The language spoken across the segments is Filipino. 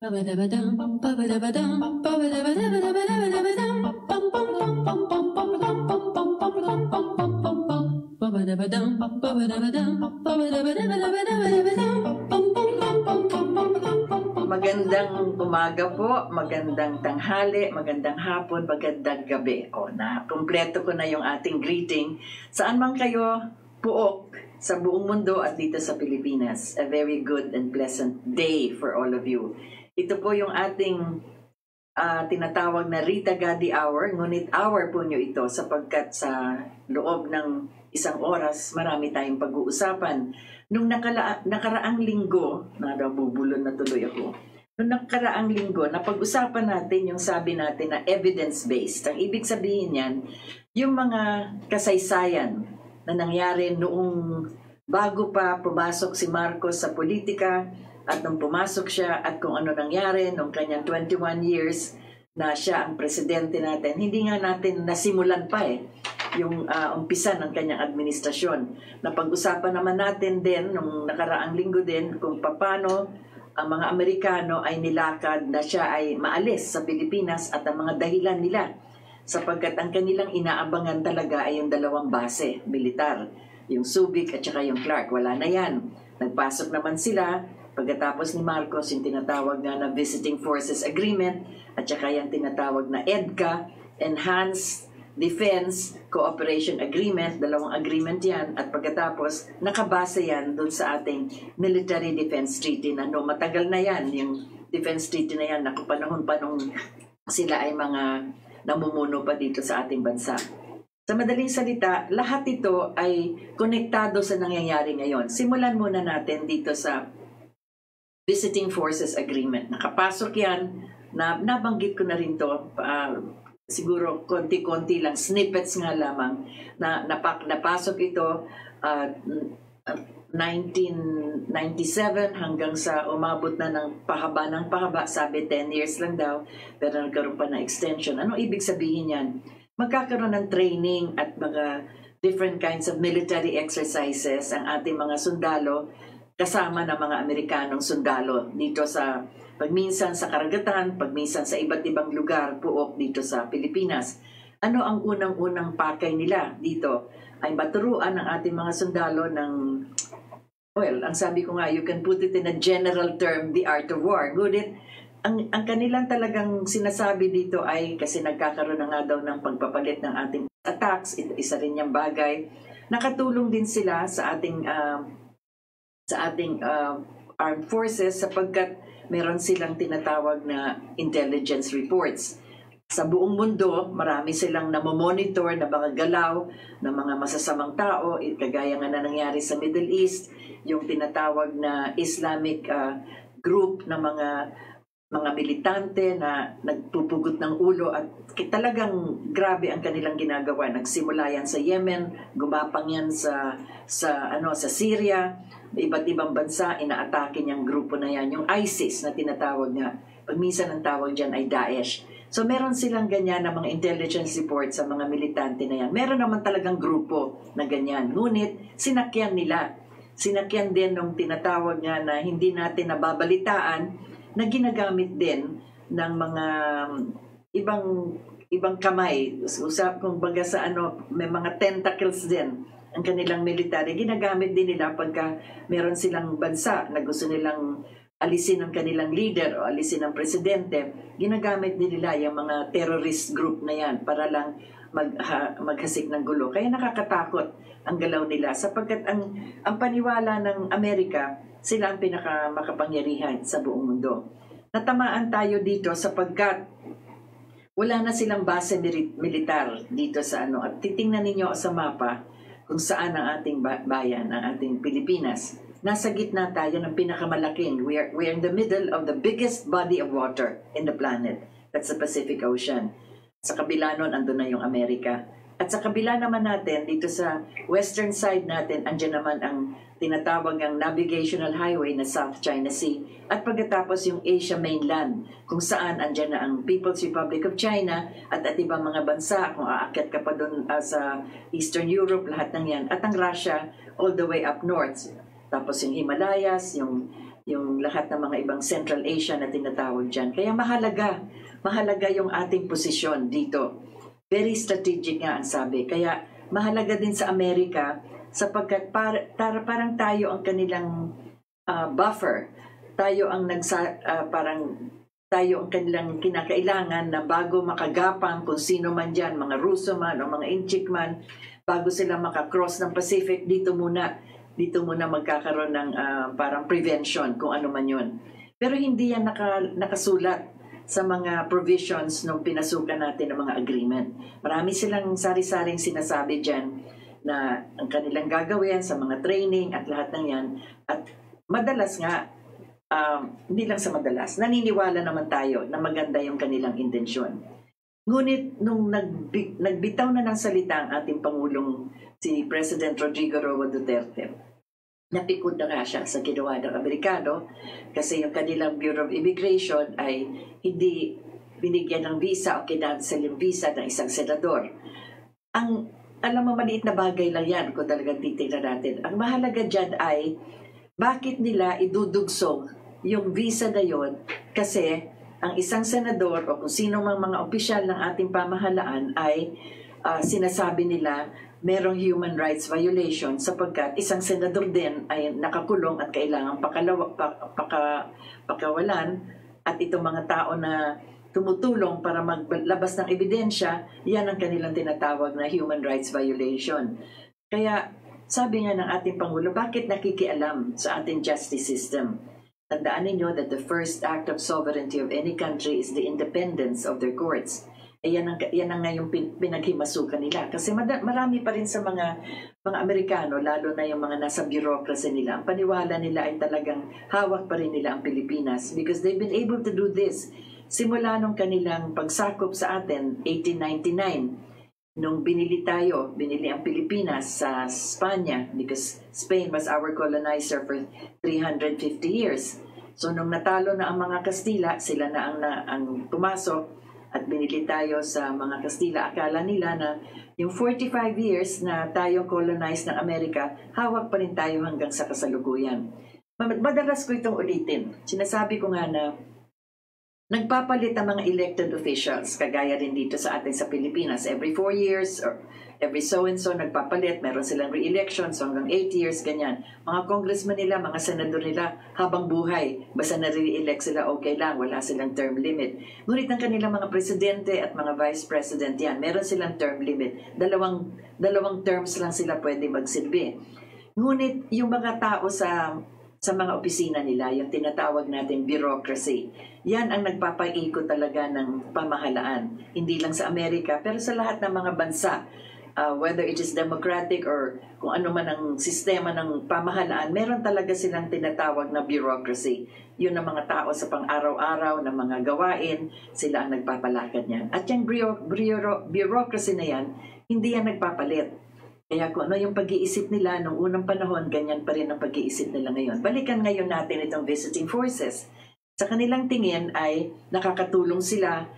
Magandang umaga po, magandang tanghali, magandang hapon, magandang gabi. Kumpleto ko na yung ating greeting. Saan man kayo puok sa buong mundo at dito sa Pilipinas. A very good and pleasant day for all of you. Ito po yung ating tinatawag na Rita Gadi Hour. Ngunit hour po nyo ito sapagkat sa loob ng isang oras, marami tayong pag-uusapan. Nung nakaraang linggo, nabubulon na tuloy ako. Nung nakaraang linggo, napag-usapan natin yung sabi natin na evidence-based. Ang ibig sabihin yan, yung mga kasaysayan na nangyari noong bago pa pumasok si Marcos sa politika at nung pumasok siya at kung ano nangyari nung kanyang 21 years na siya ang presidente natin. Hindi nga natin nasimulan pa yung umpisa ng kanyang administrasyon. Napag-usapan naman natin din nung nakaraang linggo din kung paano ang mga Amerikano ay nilakad na siya ay maalis sa Pilipinas at ang mga dahilan nila. Sapagkat ang kanilang inaabangan talaga ay yung dalawang base, militar. Yung Subic at saka yung Clark. Wala na yan. Nagpasok naman sila pagkatapos ni Marcos yung tinatawag na Visiting Forces Agreement at saka yung tinatawag na EDCA, Enhanced Defense Cooperation Agreement, dalawang agreement yan, at pagkatapos nakabase yan doon sa ating Military Defense Treaty na matagal na yan, yung Defense Treaty na yan, nakupanahon pa nung sila ay mga namumuno pa dito sa ating bansa. Sa madaling salita, lahat ito ay konektado sa nangyayari ngayon. Simulan muna natin dito sa Visiting Forces Agreement. Nakapasok yan, nabanggit ko na rin to, siguro konti-konti lang, snippets nga lamang, na napasok ito 1997 hanggang sa umabot na ng pahaba, sabi 10 years lang daw, pero nagkaroon pa ng extension. Anong ibig sabihin yan? Magkakaroon ng training at mga different kinds of military exercises ang ating mga sundalo kasama ng mga Amerikanong sundalo dito sa pagminsan sa karagatan, pagminsan sa iba't ibang lugar puok dito sa Pilipinas. Ano ang unang-unang pakay nila dito? Ay maturuan ng ating mga sundalo ng, well, ang sabi ko nga, you can put it in a general term, the art of war. Ngunit, ang kanilang talagang sinasabi dito ay, kasi nagkakaroon na nga daw ng pagpapalit ng ating attacks, isa rin yung bagay, nakatulong din sila sa ating armed forces sapagkat meron silang tinatawag na intelligence reports. Sa buong mundo, marami silang namomonitor na mga galaw ng mga masasamang tao, kagaya nga na nangyari sa Middle East, yung tinatawag na Islamic group na mga militante na nagpupugot ng ulo at talagang grabe ang kanilang ginagawa. Nagsimula yan sa Yemen, gumapang yan sa Syria, iba't ibang bansa, inaatake niyang grupo na yan. Yung ISIS na tinatawag nga, pag minsan ang tawag dyan ay Daesh. So meron silang ganyan na mga intelligence report sa mga militante na yan. Meron naman talagang grupo na ganyan. Ngunit, sinakyan nila. Sinakyan din ng tinatawag nga na hindi natin nababalitaan na ginagamit din ng mga ibang kamay. Kung baga sa may mga tentacles din ang kanilang military. Ginagamit din nila pagka meron silang bansa na gusto nilang alisin ang kanilang leader o alisin ang presidente. Ginagamit din nila yung mga terrorist group na yan para lang maghasik ng gulo. Kaya nakakatakot ang galaw nila sapagkat ang paniwala ng Amerika, sila ang pinakamakapangyarihan sa buong mundo. Natamaan tayo dito sapagkat wala na silang base militar dito sa At titingnan ninyo sa mapa kung saan ang ating bayan, ang ating Pilipinas. Nasa gitna tayo ng pinakamalaking. We are in the middle of the biggest body of water in the planet. That's the Pacific Ocean. Sa kabila nun, andun na yung Amerika. At sa kabila naman natin, dito sa western side natin, andyan naman ang tinatawag ang navigational highway na South China Sea. At pagkatapos yung Asia mainland, kung saan andyan na ang People's Republic of China at ibang mga bansa, kung aakyat ka pa doon sa Eastern Europe, lahat ng yan. At ang Russia, all the way up north. Tapos yung Himalayas, yung yung lahat ng mga ibang Central Asia na tinatawag dyan. Kaya mahalaga yung ating posisyon dito. Very strategic nga ang sabi. Kaya mahalaga din sa Amerika sapagkat parang tayo ang kanilang buffer. Tayo ang tayo ang kanilang kinakailangan na bago makagapang kung sino man dyan, mga Ruso man o mga Inchik man, bago sila makakross ng Pacific, dito muna magkakaroon ng parang prevention kung ano man yun. Pero hindi yan nakasulat sa mga provisions nung pinasukan natin ng mga agreement. Marami silang sari-saring sinasabi dyan na ang kanilang gagawin sa mga training at lahat ng yan. At madalas nga, hindi lang sa madalas, naniniwala naman tayo na maganda yung kanilang intensyon. Ngunit nung nagbitaw na ng salita ang ating Pangulong si President Rodrigo Roa Duterte, napikot na nga siya sa ginawa ng Amerikano kasi yung kanilang Bureau of Immigration ay hindi binigyan ng visa o kinansel yung visa ng isang senador. Alam mo, maliit na bagay lang yan kung talagang titignan natin. Ang mahalaga dyan ay bakit nila idudugsong yung visa na yon kasi ang isang senador o kung sino mang mga opisyal ng ating pamahalaan ay sinasabi nila merong human rights violation sapagkat isang senador din ay nakakulong at kailangang pakawalan at itong mga tao na tumutulong para maglabas ng ebidensya, yan ang kanilang tinatawag na human rights violation. Kaya sabi nga ng ating Pangulo, bakit nakikialam sa ating justice system? Tandaan ninyo that the first act of sovereignty of any country is the independence of their courts. Yan ang ngayong pinaghimasukan nila. Kasi marami pa rin sa mga Amerikano, lalo na yung mga nasa bureaucracy nila, ang paniwala nila ay talagang hawak pa rin nila ang Pilipinas because they've been able to do this simula nung kanilang pagsakop sa atin, 1899. Nung binili ang Pilipinas sa Spanya because Spain was our colonizer for 350 years. So nung natalo na ang mga Kastila, sila na ang pumasok at binili tayo sa mga Kastila. Akala nila na yung 45 years na tayo colonized ng Amerika, hawak pa rin tayo hanggang sa kasalukuyan. Madalas ko itong ulitin. Sinasabi ko nga na nagpapalit ang mga elected officials, kagaya rin dito sa atin sa Pilipinas. Every 4 years or every so-and-so nagpapalit. Meron silang re-election, so hanggang 8 years, ganyan. Mga congressman nila, mga senador nila, habang buhay. Basta na-re-elect sila, okay lang. Wala silang term limit. Ngunit ang kanilang mga presidente at mga vice president yan, meron silang term limit. Dalawang terms lang sila pwede magsilbi. Ngunit yung mga tao sa mga opisina nila, yung tinatawag natin bureaucracy. Yan ang nagpapaikot talaga ng pamahalaan. Hindi lang sa Amerika, pero sa lahat ng mga bansa. Whether it is democratic or kung ano man ang sistema ng pamahalaan, meron talaga silang tinatawag na bureaucracy. Yun ang mga tao sa pang-araw-araw na mga gawain, sila ang nagpapalakad niyan. At yung bureaucracy na yan, hindi yan nagpapalit. Kaya kung ano yung pag-iisip nila nung unang panahon, ganyan pa rin ang pag-iisip nila ngayon. Balikan ngayon natin itong visiting forces. Sa kanilang tingin ay nakakatulong sila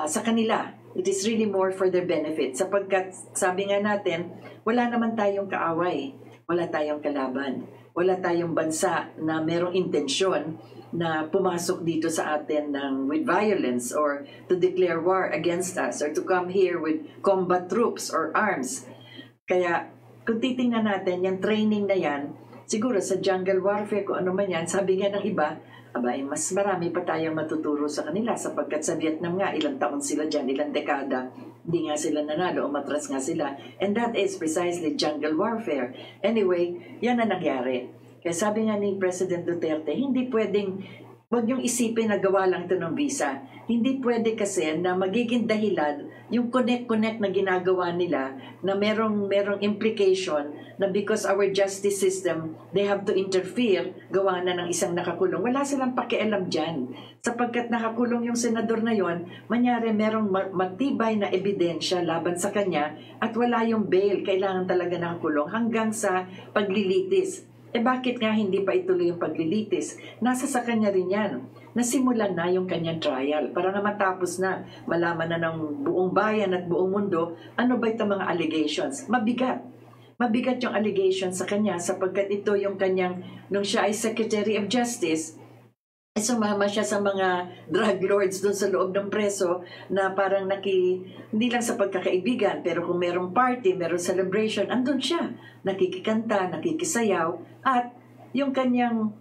sa kanila. It is really more for their benefit. Sapagkat sabi nga natin, wala naman tayong kaaway. Wala tayong kalaban. Wala tayong bansa na merong intensyon na pumasok dito sa atin with violence or to declare war against us or to come here with combat troops or arms. Kaya kung titingnan natin, yung training na yan, siguro sa jungle warfare, kung ano man yan, sabi nga ng iba, mas marami pa tayong matuturo sa kanila sapagkat sa Vietnam nga, ilang taon sila dyan, ilang dekada, hindi nga sila nanalo, umatras nga sila. And that is precisely jungle warfare. Anyway, yan na nangyari. Kaya sabi nga ni President Duterte, hindi pwedeng, huwag niyong isipin na gawa lang ito ng visa. Hindi pwede kasi na magiging dahilan yung connect na ginagawa nila na merong implication na because our justice system, they have to interfere, gawa na ng isang nakakulong. Wala silang pakialam dyan. Sapagkat nakakulong yung senador na yon, manyari merong matibay na ebidensya laban sa kanya at wala yung bail, kailangan talaga nakakulong hanggang sa paglilitis. Bakit nga hindi pa ituloy yung paglilitis? Nasa sa kanya rin yan. Nasimulan na yung kanyang trial para na matapos na, malaman na ng buong bayan at buong mundo ano ba itong mga allegations. Mabigat. mabigat yung allegation sa kanya sapagkat ito yung kanyang, nung siya ay Secretary of Justice, ay sumama siya sa mga drug lords doon sa loob ng preso na parang hindi lang sa pagkakaibigan, pero kung merong party, merong celebration, andun siya. Nakikikanta, nakikisayaw, at yung kanyang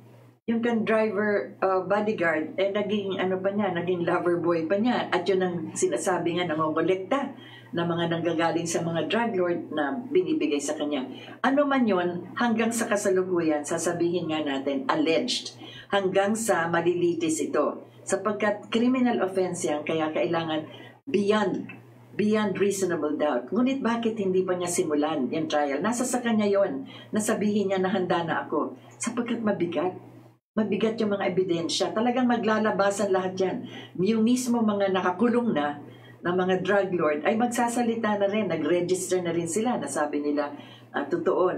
driver bodyguard, naging naging lover boy pa niya. At yun ang sinasabi nga, nangongolekta na mga nanggagaling sa mga drug lord na binibigay sa kanya. Ano man yun, hanggang sa kasalukuyan, sasabihin nga natin, alleged, hanggang sa malilitis ito. Sapagkat criminal offense yan, kaya kailangan beyond reasonable doubt. Ngunit bakit hindi pa niya simulan yung trial? Nasa sa kanya yon, nasabihin niya na handa na ako. Sapagkat mabigat yung mga ebidensya. Talagang maglalabasan lahat yan. Yung mismo mga nakakulong na mga drug lord ay magsasalita na rin, nag-register na rin sila. Nasabi nila, totoo,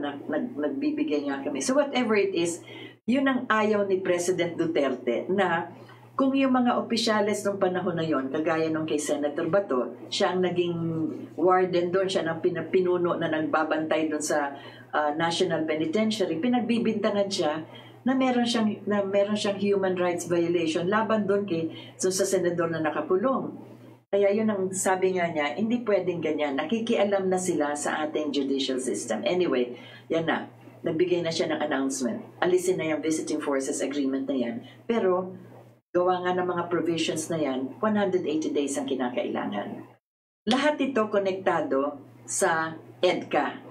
nagbibigay nga kami. So whatever it is, yun ang ayaw ni President Duterte na kung yung mga opisyales ng panahon na yon, kagaya nung kay Senator Bato, siya ang naging warden doon, siya ang pinuno na nagbabantay doon sa National Penitentiary, pinagbibintangan siya na meron siyang human rights violation laban doon sa senador na nakakulong. Kaya yun ang sabi nga niya, hindi pwedeng ganyan. Nakikialam na sila sa ating judicial system. Anyway, yan na. Nagbigay na siya ng announcement. Alisin na yung visiting forces agreement na yan. Pero, gawa nga ng mga provisions na yan, 180 days ang kinakailangan. Lahat ito konektado sa EDCA.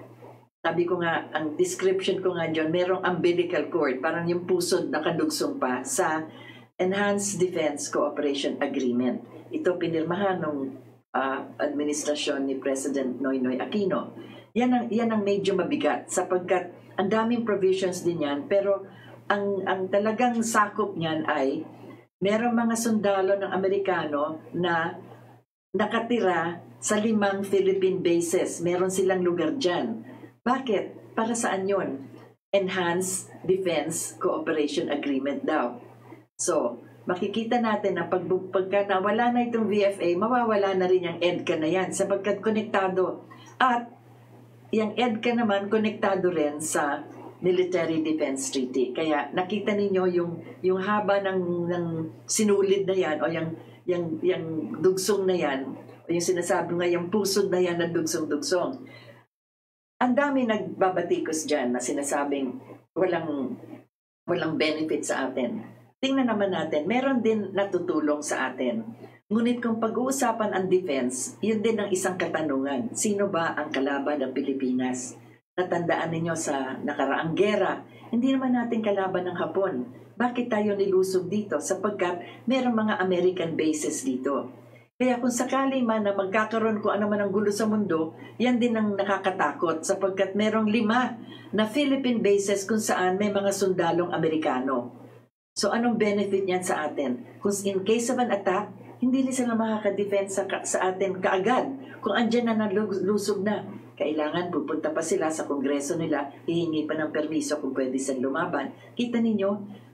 Sabi ko nga, ang description ko nga dyan, merong umbilical cord, parang yung pusod na kadugsong pa sa Enhanced Defense Cooperation Agreement. Ito pinirmahan ng administrasyon ni President Noynoy Aquino. Yan ang medyo mabigat sapagkat ang daming provisions din yan, pero ang talagang sakop niyan ay merong mga sundalo ng Amerikano na nakatira sa 5 Philippine bases. Meron silang lugar dyan. Bakit? Para saan yun? Enhanced Defense Cooperation Agreement daw. So, makikita natin na pagka nawala na itong VFA, mawawala na rin yung EDCA na yan sapagkat konektado. At yung EDCA naman konektado rin sa Military Defense Treaty. Kaya nakita ninyo yung haba ng sinulid na yan o yung dugsong na yan o yung sinasabi nga yung pusod na yan na dugsong-dugsong. Ang dami nagbabatikos dyan na sinasabing walang benefit sa atin. Tingnan naman natin, meron din natutulong sa atin. Ngunit kung pag-uusapan ang defense, yun din ang isang katanungan. Sino ba ang kalaban ng Pilipinas? Natandaan ninyo sa nakaraang gera, hindi naman natin kalaban ng Hapon. Bakit tayo nilusog dito? Sapagkat merong mga American bases dito. Kaya kung sakali man na magkakaroon kung ano man ang gulo sa mundo, yan din ang nakakatakot sapagkat merong 5 na Philippine bases kung saan may mga sundalong Amerikano. So anong benefit niyan sa atin? Kung in case of an attack, hindi rin sila makaka-defend sa atin kaagad. Kung andyan na nalusog na, kailangan pupunta pa sila sa kongreso nila, hihingi pa ng permiso kung pwede silang lumaban. Kita ninyo,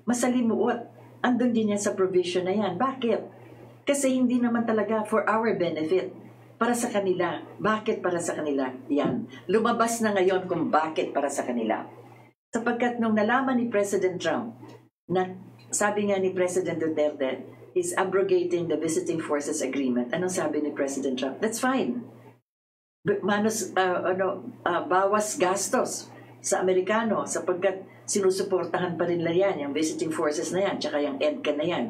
masalimuot. Andun din yan sa provision na yan. Bakit? Kasi hindi naman talaga for our benefit. Para sa kanila. Bakit para sa kanila? Yan. Lumabas na ngayon kung bakit para sa kanila. Sapagkat nung nalaman ni President Trump na sabi nga ni President Duterte is abrogating the Visiting Forces Agreement. Anong sabi ni President Trump? That's fine. Bawas gastos sa Amerikano sapagkat sinusuportahan pa rin nila yan, yung Visiting Forces na yan, tsaka yung EDCA na yan.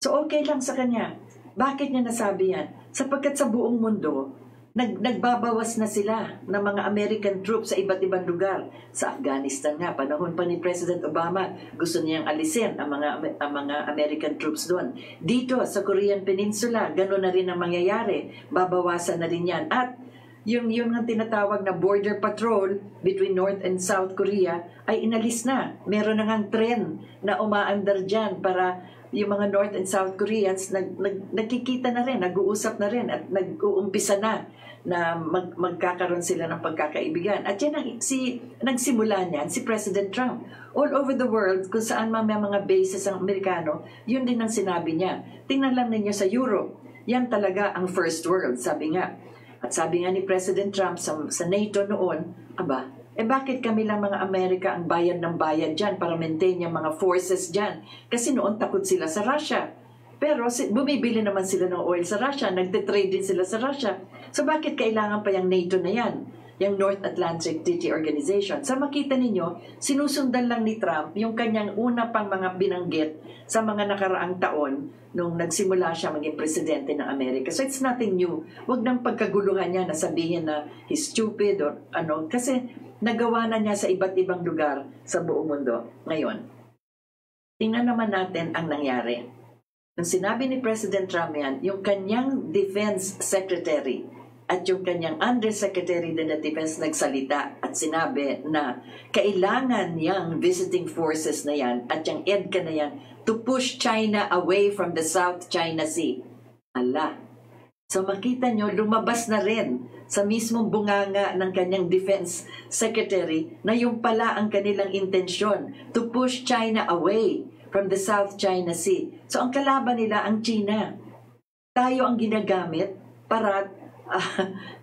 So okay lang sa kanya. Bakit niya nasabi yan? Sapagkat sa buong mundo, nagbabawas na sila ng mga American troops sa iba't ibang lugar. Sa Afghanistan nga, panahon pa ni President Obama, gusto niyang alisin ang mga American troops doon. Dito sa Korean Peninsula, gano'n na rin ang mangyayari. Babawasan na rin yan. At yung ang tinatawag na border patrol between North and South Korea ay inalis na. Meron na ngang tren na umaandar dyan para yung mga North and South Koreans nagkikita na rin, nag-uusap na rin at nag-uumpisa na magkakaroon sila ng pagkakaibigan. At yan nagsimula niyan si President Trump. All over the world, kung saan may mga bases ang Amerikano, yun din ang sinabi niya. Tingnan lang ninyo sa Europe. Yan talaga ang first world, sabi nga. At sabi nga ni President Trump sa NATO noon, bakit kami lang mga Amerika ang bayad ng bayad dyan para maintain yung mga forces dyan? Kasi noon takot sila sa Russia. Pero bumibili naman sila ng oil sa Russia, nagtitrade din sila sa Russia. So bakit kailangan pa yung NATO na yan? Yung North Atlantic Treaty Organization. Sa makita ninyo, sinusundan lang ni Trump yung kanyang una pang mga binanggit sa mga nakaraang taon nung nagsimula siya maging presidente ng Amerika. So it's nothing new. Huwag nang pagkaguluhan niya na sabihin na he's stupid or ano. Kasi nagawa na niya sa iba't ibang lugar sa buong mundo. Ngayon, tingnan naman natin ang nangyari. Nung sinabi ni President Trump yan, yung kanyang Defense Secretary at yung kanyang Undersecretary din na Defense nagsalita at sinabi na kailangan yung visiting forces na yan at yung EDCA na yan to push China away from the South China Sea. Ala. So makita nyo, lumabas na rin sa mismong bunganga ng kanyang Defense Secretary na yung pala ang kanilang intensyon to push China away from the South China Sea. So ang kalaban nila ang China. Tayo ang ginagamit para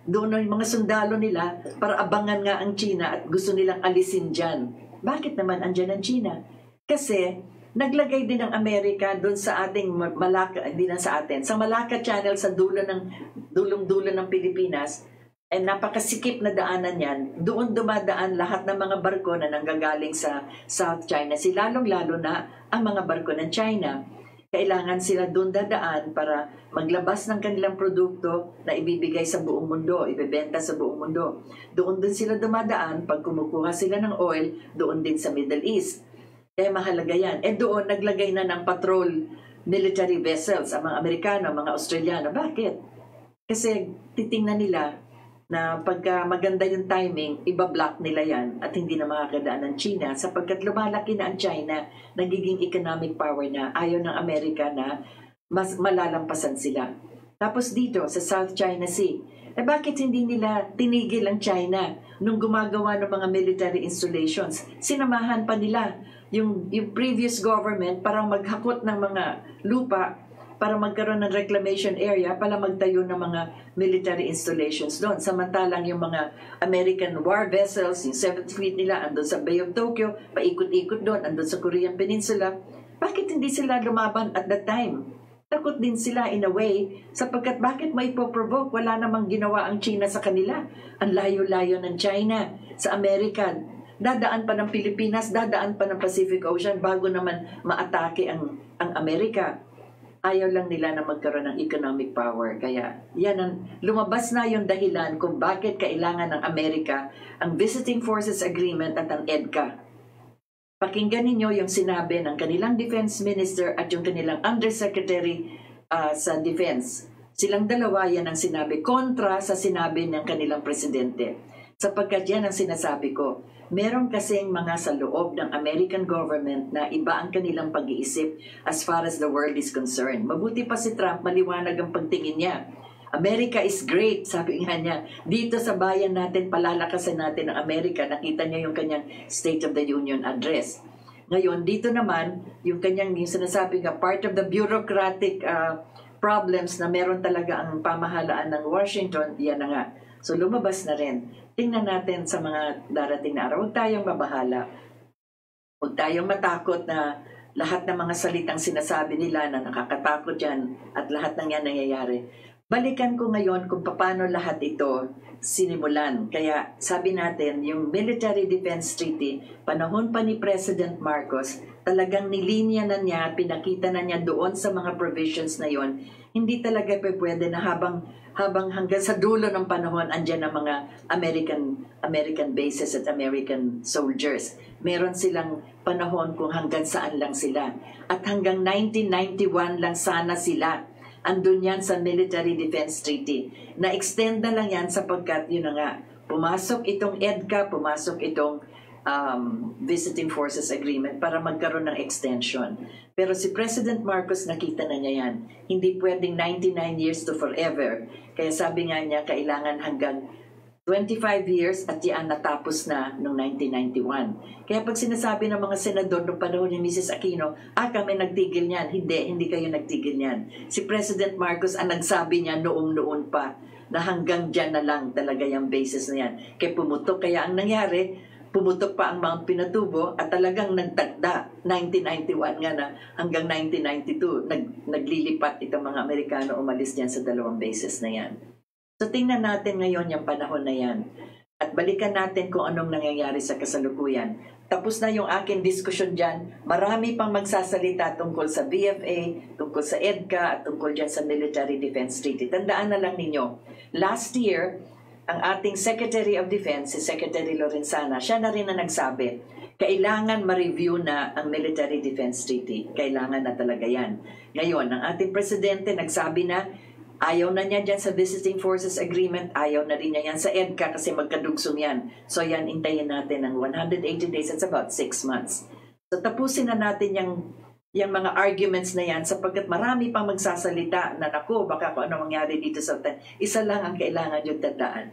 doon ang mga sundalo nila para abangan nga ang China at gusto nilang alisin dyan. Bakit naman andyan ang China? Kasi naglagay din ang Amerika doon sa ating Malacca, hindi na sa atin, sa Malacca Channel sa dulong-dulo ng Pilipinas, napakasikip na daanan yan. Doon dumadaan lahat ng mga barko na nanggagaling sa South China Sea, lalong-lalo na ang mga barko ng China. Kailangan sila doon dadaan para maglabas ng kanilang produkto na ibibigay sa buong mundo, ibebenta sa buong mundo. Doon din sila dumadaan pag kumukuha sila ng oil, doon din sa Middle East. Kaya mahalaga yan. Doon naglagay na ng patrol military vessels ang mga Amerikano, mga Australiano. Bakit? Kasi titingnan nila na pagka maganda yung timing, ibablock nila yan at hindi na makakadaan ng China sapagkat lumalaki na ang China, nagiging economic power na, ayaw ng Amerika na mas malalampasan sila. Tapos dito sa South China Sea, bakit hindi nila tinigil ang China nung gumagawa ng mga military installations? Sinamahan pa nila yung previous government para maghakot ng mga lupa para magkaroon ng reclamation area para magtayo ng mga military installations doon. Samantalang yung mga American war vessels, yung 7th Fleet nila, andun sa Bay of Tokyo, paikot-ikot doon, andun sa Korean Peninsula. Bakit hindi sila lumaban at that time? Takot din sila in a way, sapagkat bakit may ipoprovoke? Wala namang ginawa ang China sa kanila. Ang layo-layo ng China sa Amerika. Dadaan pa ng Pilipinas, dadaan pa ng Pacific Ocean bago naman maatake ang Amerika. Ayaw lang nila na magkaroon ng economic power. Kaya yan lumabas na yung dahilan kung bakit kailangan ng Amerika ang Visiting Forces Agreement at ang EDCA. Pakinggan ninyo yung sinabi ng kanilang Defense Minister at yung kanilang Undersecretary sa Defense. Silang dalawa yan ang sinabi kontra sa sinabi ng kanilang presidente. Sapagkat yan ang sinasabi ko. Meron kasing mga sa loob ng American government na iba ang kanilang pag-iisip as far as the world is concerned. Mabuti pa si Trump, maliwanag ang pagtingin niya. America is great, sabi nga niya. Dito sa bayan natin, palalakasan natin ang Amerika. Nakita niya yung kanyang State of the Union address. Ngayon, dito naman, yung kanyang yung sinasabi nga, part of the bureaucratic problems na meron talaga ang pamahalaan ng Washington, yan na nga. So lumabas na rin. Tingnan natin sa mga darating na araw. Huwag tayong mabahala. Huwag tayong matakot na lahat ng mga salitang sinasabi nila na nakakatakot yan at lahat ng yan nangyayari. Balikan ko ngayon kung paano lahat ito sinimulan. Kaya sabi natin, yung Military Defense Treaty, panahon pa ni President Marcos, talagang nilinya na niya, pinakita na niya doon sa mga provisions na yon. Hindi talaga pwede na habang hanggang sa dulo ng panahon andyan ang mga American bases at American soldiers. Meron silang panahon kung hanggang saan lang sila. At hanggang 1991 lang sana sila. Andun yan sa Military Defense Treaty. Na-extend na lang yan sapagkat yun na nga, pumasok itong EDCA, pumasok itong Visiting Forces Agreement para magkaroon ng extension. Pero si President Marcos nakita na niya yan. Hindi pwedeng 99 years to forever. Kaya sabi nga niya, kailangan hanggang 25 years at yan natapos na noong 1991. Kaya pag sinasabi ng mga senador noong panahon ni Mrs. Aquino, kami nagtigil niyan. Hindi kayo nagtigil niyan. Si President Marcos ang nagsabi niya noong pa na hanggang dyan na lang talaga yung basis na yan. Kaya pumutok. Kaya ang nangyari, pumutok pa ang Mount Pinatubo at talagang nagtagda 1991 nga na hanggang 1992 naglilipat itong mga Amerikano umalis diyan sa 2 bases na yan. So tingnan natin ngayon yung panahon na yan at balikan natin kung anong nangyayari sa kasalukuyan. Tapos na yung aking diskusyon dyan. Marami pang magsasalita tungkol sa BFA, tungkol sa EDCA at tungkol dyan sa Military Defense Treaty. Tandaan na lang ninyo, last year, ang ating Secretary of Defense, si Secretary Lorenzana, siya na rin na nagsabi, kailangan ma-review na ang Military Defense Treaty. Kailangan na talaga yan. Ngayon, ang ating Presidente nagsabi na ayaw na niya dyan sa Visiting Forces Agreement, ayaw na rin niya yan sa EDCA kasi magkadugsong yan. So yan, intayin natin ng 180 days, it's about 6 months. So tapusin na natin yung mga arguments na yan sapagkat marami pang magsasalita na naku, baka kung ano mangyari dito sa isa lang ang kailangan yung tandaan.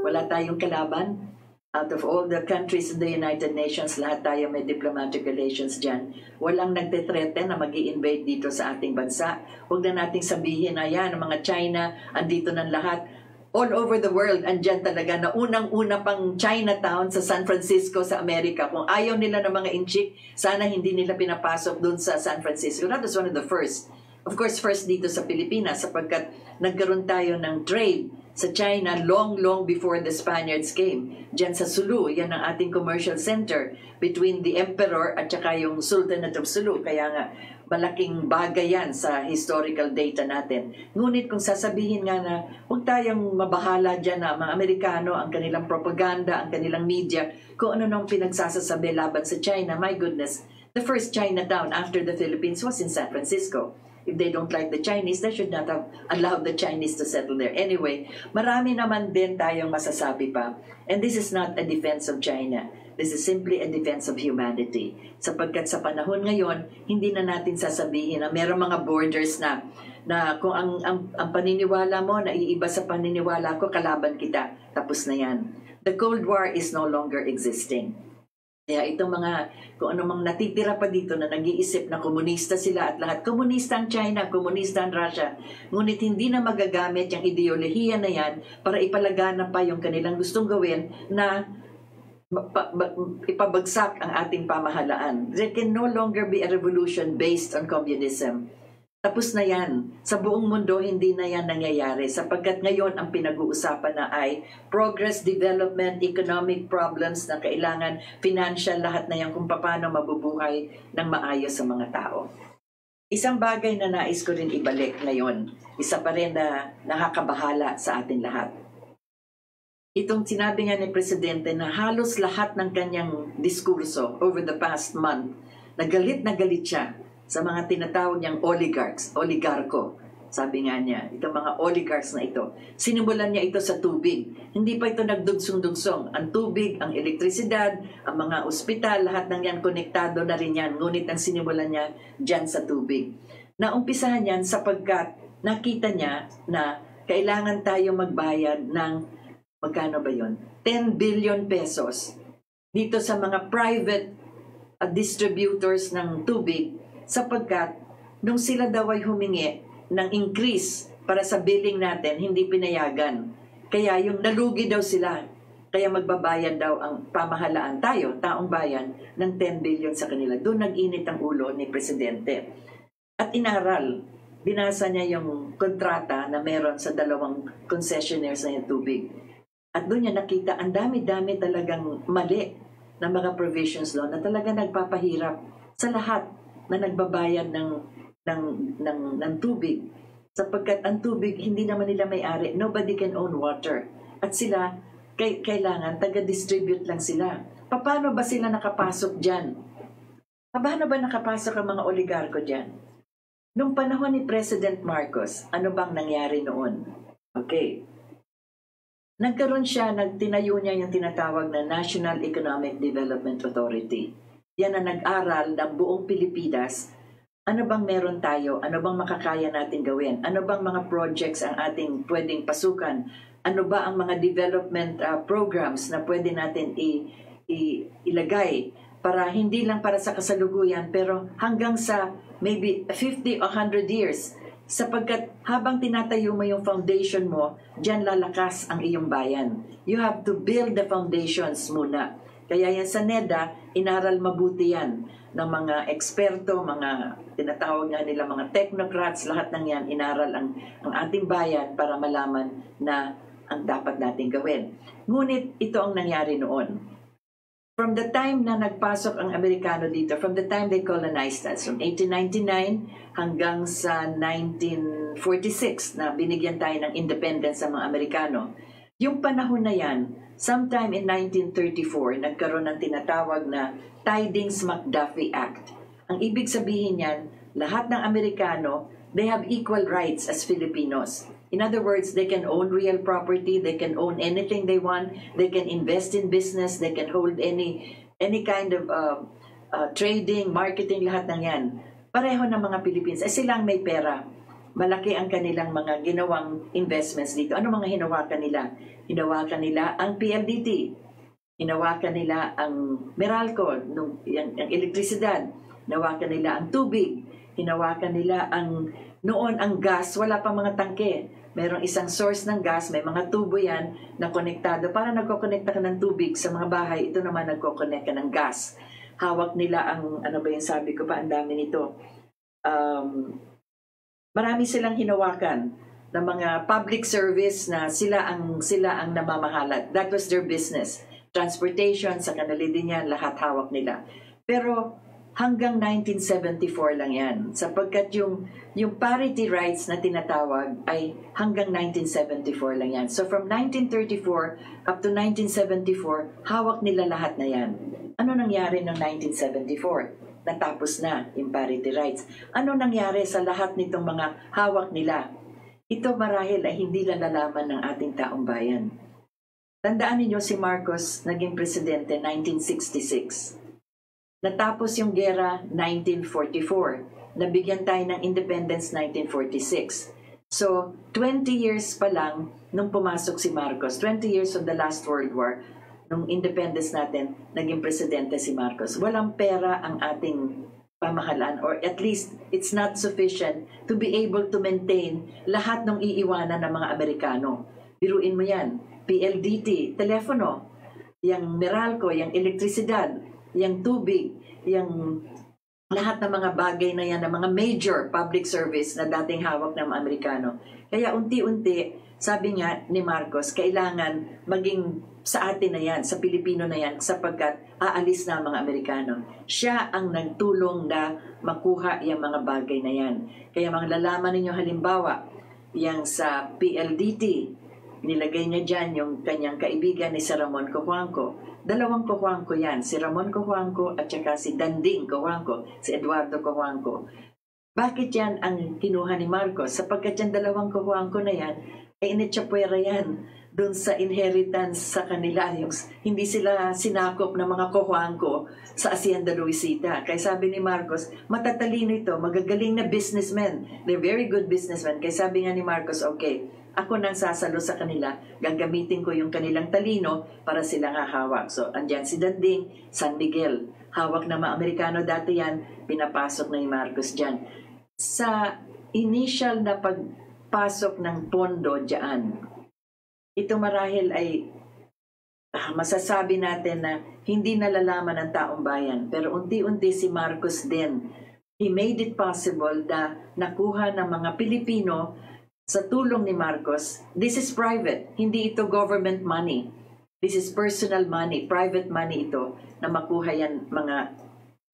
Wala tayong kalaban. Out of all the countries in the United Nations, lahat tayo may diplomatic relations dyan. Walang nagtitreten na mag-i-invade dito sa ating bansa. Huwag na nating sabihin na yan, ang mga China, andito ng lahat. All over the world, andyan talaga na unang-una pang Chinatown sa San Francisco sa Amerika. Kung ayaw nila ng mga inchik, sana hindi nila pinapasok doon sa San Francisco. That was one of the first. Of course, first dito sa Pilipinas sapagkat nagkaroon tayo ng trade sa China long before the Spaniards came. Diyan sa Sulu, yan ang ating commercial center between the Emperor at saka yung Sultanate of Sulu. Kaya nga, malaking bagay yan sa historical data natin. Ngunit kung sasabihin nga na huwag tayong mabahala dyan na mga Amerikano, ang kanilang propaganda, ang kanilang media, kung ano nang pinagsasasabi laban sa China, my goodness, the first Chinatown after the Philippines was in San Francisco. If they don't like the Chinese, they should not have allowed the Chinese to settle there. Anyway, marami naman din tayong masasabi pa. And this is not a defense of China. This is simply a defense of humanity. Sapagkat sa panahon ngayon, hindi na natin sasabihin na mayroong mga borders na kung ang paniniwala mo na iiba sa paniniwala ko, kalaban kita. Tapos na yan. The Cold War is no longer existing. Kaya itong mga, kung ano mang natitira pa dito na nag-iisip na komunista sila at lahat, komunista ang China, komunista ang Russia, ngunit hindi na magagamit yung ideolohiya na yan para ipalaganap pa yung kanilang gustong gawin na ipabagsak ang ating pamahalaan. There can no longer be a revolution based on communism. Tapos na yan. Sa buong mundo, hindi na yan nangyayari sapagkat ngayon ang pinag-uusapan na ay progress, development, economic problems na kailangan, financial, lahat na yan kung paano mabubuhay ng maayos sa mga tao. Isang bagay na nais ko rin ibalik ngayon, isa pa rin na nakakabahala sa atin lahat. Itong sinabi nga ni Presidente na halos lahat ng kanyang diskurso over the past month, na galit siya sa mga tinatawag niyang oligarko. Sabi nga niya, itong mga oligarchs na ito, sinimulan niya ito sa tubig. Hindi pa ito nagdugsong-dugsong. Ang tubig, ang elektrisidad, ang mga ospital, lahat ng yan konektado na rin yan. Ngunit ang sinimulan niya dyan sa tubig. Naumpisahan yan sapagkat nakita niya na kailangan tayo magbayad ng, magkano ba yun? 10 billion pesos dito sa mga private distributors ng tubig sapagkat nung sila daw ay humingi ng increase para sa billing natin, hindi pinayagan. Kaya yung nalugi daw sila, kaya magbabayad daw ang pamahalaan tayo, taong bayan, ng 10 billion sa kanila. Doon nag-init ang ulo ni Presidente. At inaral, binasa niya yung kontrata na meron sa 2 concessionaires na yung tubig. At doon niya nakita, ang dami-dami talagang mali na mga provisions doon na talaga nagpapahirap sa lahat na nagbabayad ng tubig. Sapagkat ang tubig, hindi naman nila may-ari. Nobody can own water. At sila, kailangan, taga-distribute lang sila. Paano ba sila nakapasok dyan? Paano ba nakapasok ang mga oligarko dyan? Nung panahon ni President Marcos, ano bang nangyari noon? Okay. Nagkaroon siya, tinayo niya yung tinatawag na National Economic Development Authority. Yan ang nag-aral ng buong Pilipinas. Ano bang meron tayo? Ano bang makakaya natin gawin? Ano bang mga projects ang ating pwedeng pasukan? Ano ba ang mga development programs na pwede natin ilagay para hindi lang para sa kasalukuyan pero hanggang sa maybe 50 o 100 years. Sapagkat habang tinatayo mo yung foundation mo, dyan lalakas ang iyong bayan. You have to build the foundations muna. Kaya yan sa NEDA, inaral mabuti yan ng mga eksperto, mga tinatawag nga nila mga technocrats, lahat ng yan inaral ang ating bayan para malaman na ang dapat nating gawin. Ngunit ito ang nangyari noon. From the time na nagpasok ang Amerikano dito, from the time they colonized us, from 1899 hanggang sa 1946 na binigyan tayo ng independence sa mga Amerikano, yung panahon na yan, sometime in 1934, nagkaroon ng tinatawag na Tidings-McDuffie Act. Ang ibig sabihin yan, lahat ng Amerikano, they have equal rights as Filipinos. In other words, they can own real property, they can own anything they want, they can invest in business, they can hold any kind of trading, marketing, lahat ng yan. Pareho ng mga Philippines. Silang may pera. Malaki ang kanilang mga ginawang investments dito. Ano mga hinawakan nila? Hinawakan nila ang PLDT. Hinawakan nila ang Meralco, ang elektrisidad. Hinawakan nila ang tubig. Hinawakan nila noon ang gas, wala pa mga tangke. Merong isang source ng gas, may mga tubo yan na konektado. Para nagkokonekta ka ng tubig sa mga bahay, ito naman nagkokonect ka ng gas. Hawak nila ang, ano ba yung sabi ko pa, ang dami nito. Marami silang hinawakan ng mga public service na sila ang namamahala. That was their business. Transportation, sa kanila din yan, lahat hawak nila. Pero hanggang 1974 lang yan. Sapagkat yung parity rights na tinatawag ay hanggang 1974 lang yan. So from 1934 up to 1974, hawak nila lahat na yan. Ano nangyari noong 1974? Natapos na yung parity rights. Ano nangyari sa lahat nitong mga hawak nila? Ito marahil ay hindi nalalaman ng ating taong bayan. Tandaan ninyo si Marcos naging presidente 1966. Natapos yung gera 1944. Nabigyan tayo ng independence 1946. So, 20 years pa lang nung pumasok si Marcos, 20 years of the last World War, nung independence natin, naging presidente si Marcos. Walang pera ang ating pamahalaan, or at least it's not sufficient to be able to maintain lahat ng iiwanan ng mga Amerikano. Biruin mo yan, PLDT, telepono, yung Meralco, yung elektrisidad, yung tubig, yung lahat ng mga bagay na yan, ng mga major public service na dating hawak ng mga Amerikano. Kaya unti-unti, sabi nga ni Marcos, kailangan maging sa atin na yan, sa Pilipino na yan, sapagkat aalis na ang mga Amerikano. Siya ang nagtulong na makuha yung mga bagay na yan. Kaya mga lalaman ninyo halimbawa, yung sa PLDT, nilagay niya dyan yung kanyang kaibigan ni si Ramon Cojuangco. Dalawang Cojuangco yan, si Ramon Cojuangco at saka si Danding Cojuangco, si Eduardo Cojuangco. Bakit yan ang kinuha ni Marcos? Sapagkat yung dalawang Cojuangco na yan, ay initsapwera yan dun sa inheritance sa kanila. Yung, hindi sila sinakop ng mga Cojuangco sa Hacienda Luisita. Kaya sabi ni Marcos, matatalino ito, magagaling na businessmen. They're very good businessmen. Kaya sabi nga ni Marcos, okay, ako nang sasalo sa kanila, gagamitin ko yung kanilang talino para silang hahawak. So, andyan si Danding, San Miguel. Hawak na mga Amerikano dati yan, pinapasok na ni Marcos dyan. Sa initial na pagpasok ng pondo dyan, ito marahil ay masasabi natin na hindi nalalaman ng taong bayan. Pero unti-unti si Marcos din, he made it possible na nakuha ng mga Pilipino sa tulong ni Marcos. This is private, hindi ito government money. This is personal money, private money ito na makuha yan mga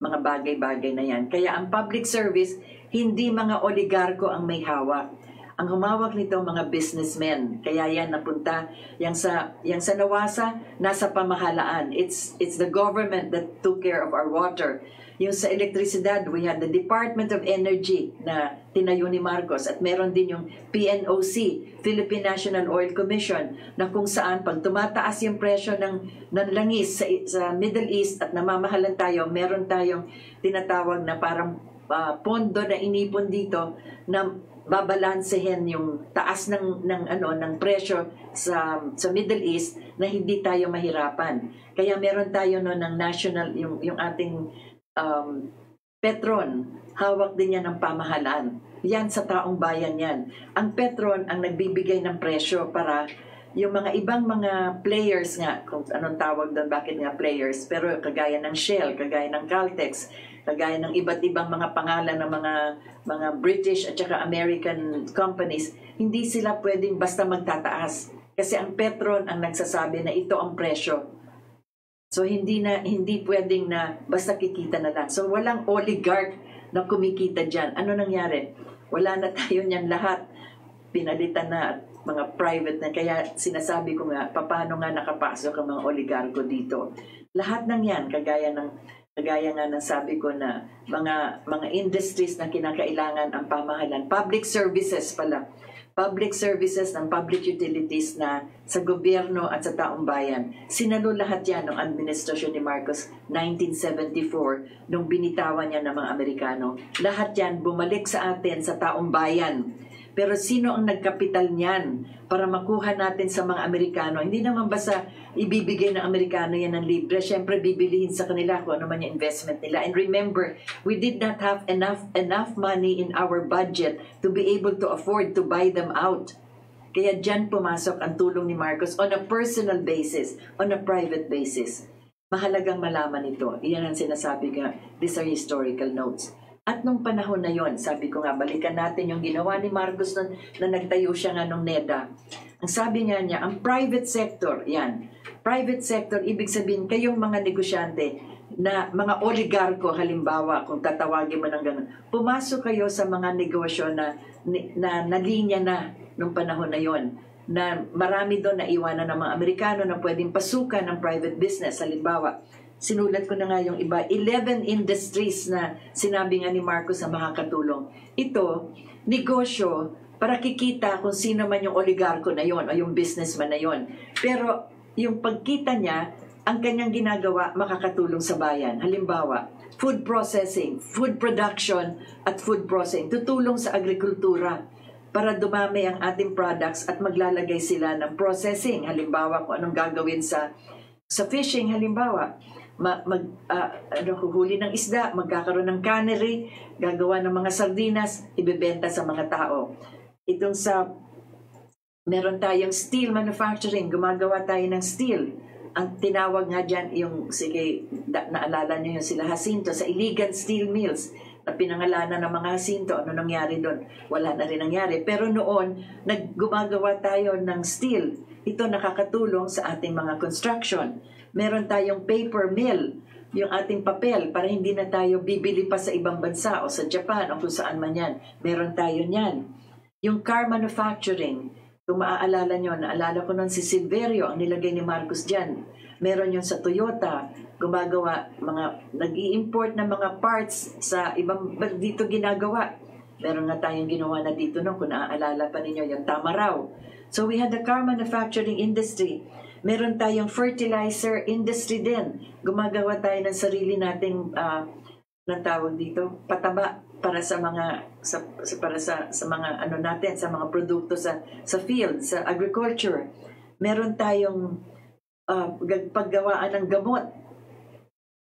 bagay-bagay na yan. Kaya ang public service, hindi mga oligarko ang may hawak. Ang humawak nito mga businessmen. Kaya yan napunta, yang sa NAWASA, nasa pamahalaan. It's the government that took care of our water. Yung sa elektrisidad, we had the Department of Energy na tinayo ni Marcos at meron din yung PNOC, Philippine National Oil Commission, na kung saan pag tumataas yung presyo ng langis sa Middle East at namamahalan tayo, meron tayong tinatawag na parang pondo na inipon dito na babalansehin yung taas ng presyo sa Middle East na hindi tayo mahirapan. Kaya meron tayo ng national yung ating Petron, hawak din yan ng pamahalaan. Yan sa taong bayan yan. Ang Petron ang nagbibigay ng presyo para yung mga ibang mga players nga, kung anong tawag doon, bakit nga players, pero kagaya ng Shell, kagaya ng Caltex, kagaya ng iba't ibang mga pangalan ng mga British at saka American companies, hindi sila pwedeng basta magtataas. Kasi ang Petron ang nagsasabi na ito ang presyo. So hindi pwedeng na basta kikita na lang. So walang oligarch na kumikita diyan. Ano nangyari? Wala na tayo niyan lahat. Pinalitan na at mga private na. Kaya sinasabi ko nga, paano nga nakapasok ang mga oligarko dito. Lahat ng yan, kagaya nga ng sabi ko na mga industries na kinakailangan ang pamahalaan. Public services pala. Public services ng public utilities na sa gobyerno at sa taong bayan. Sinalo lahat yan ng administrasyon ni Marcos 1974 nung binitawan niya ng mga Amerikano. Lahat yan bumalik sa atin sa taong bayan. Pero sino ang nagkapital niyan para makuha natin sa mga Amerikano? Hindi naman basta ibibigay ng Amerikano yan ng libre. Siyempre, bibilihin sa kanila kung ano man yung investment nila. And remember, we did not have enough money in our budget to be able to afford to buy them out. Kaya dyan pumasok ang tulong ni Marcos on a personal basis, on a private basis. Mahalagang malaman ito. Iyan ang sinasabi nga, these are historical notes. At nung panahon na yon, sabi ko nga, balikan natin yung ginawa ni Marcos na nagtayo siya nga nung NEDA. Ang sabi nga niya, ang private sector, yan. Private sector, ibig sabihin, kayong mga negosyante, na mga oligarko, halimbawa, kung tatawagin mo ng gano'n, pumasok kayo sa mga negosyo na linya na nung panahon na yon, na marami doon na iwanan ng mga Amerikano na pwedeng pasukan ng private business. Halimbawa, sinulat ko na nga yung iba, 11 industries na sinabi nga ni Marcos na makakatulong. Ito, negosyo, para kikita kung sino man yung oligarko na yon o yung businessman na yon. Pero yung pagkita niya, ang kanyang ginagawa makakatulong sa bayan. Halimbawa, food processing, food production at food processing. Tutulong sa agrikultura para dumami ang ating products at maglalagay sila ng processing. Halimbawa, kung anong gagawin sa fishing, halimbawa, huhuli ng isda, magkakaroon ng cannery, gagawa ng mga sardinas, ibebenta sa mga tao. Meron tayong steel manufacturing, gumagawa tayo ng steel. Ang tinawag nga dyan, naalala niyo yung sila Jacinto, sa Iligan Steel Mills, na pinangalanan ng mga Jacinto. Ano nangyari doon? Wala na rin nangyari. Pero noon, gumagawa tayo ng steel. Ito nakakatulong sa ating mga construction. Meron tayong paper mill, yung ating papel, para hindi na tayo bibili pa sa ibang bansa o sa Japan o kung saan man yan. Meron tayo niyan. Yung car manufacturing, kung maaalala nyo, naalala ko nun si Silverio, ang nilagay ni Marcos dyan. Meron yun sa Toyota, gumagawa, nag-i-import ng mga parts sa ibang, dito ginagawa. Meron nga tayong ginawa na dito no, kung naaalala pa ninyo, yung Tamaraw. So we had the car manufacturing industry. Meron tayong fertilizer industry din. Gumagawa tayo ng sarili nating tawag dito, pataba para sa mga mga ano natin, sa mga produkto sa field, sa agriculture. Meron tayong paggawaan ng gamot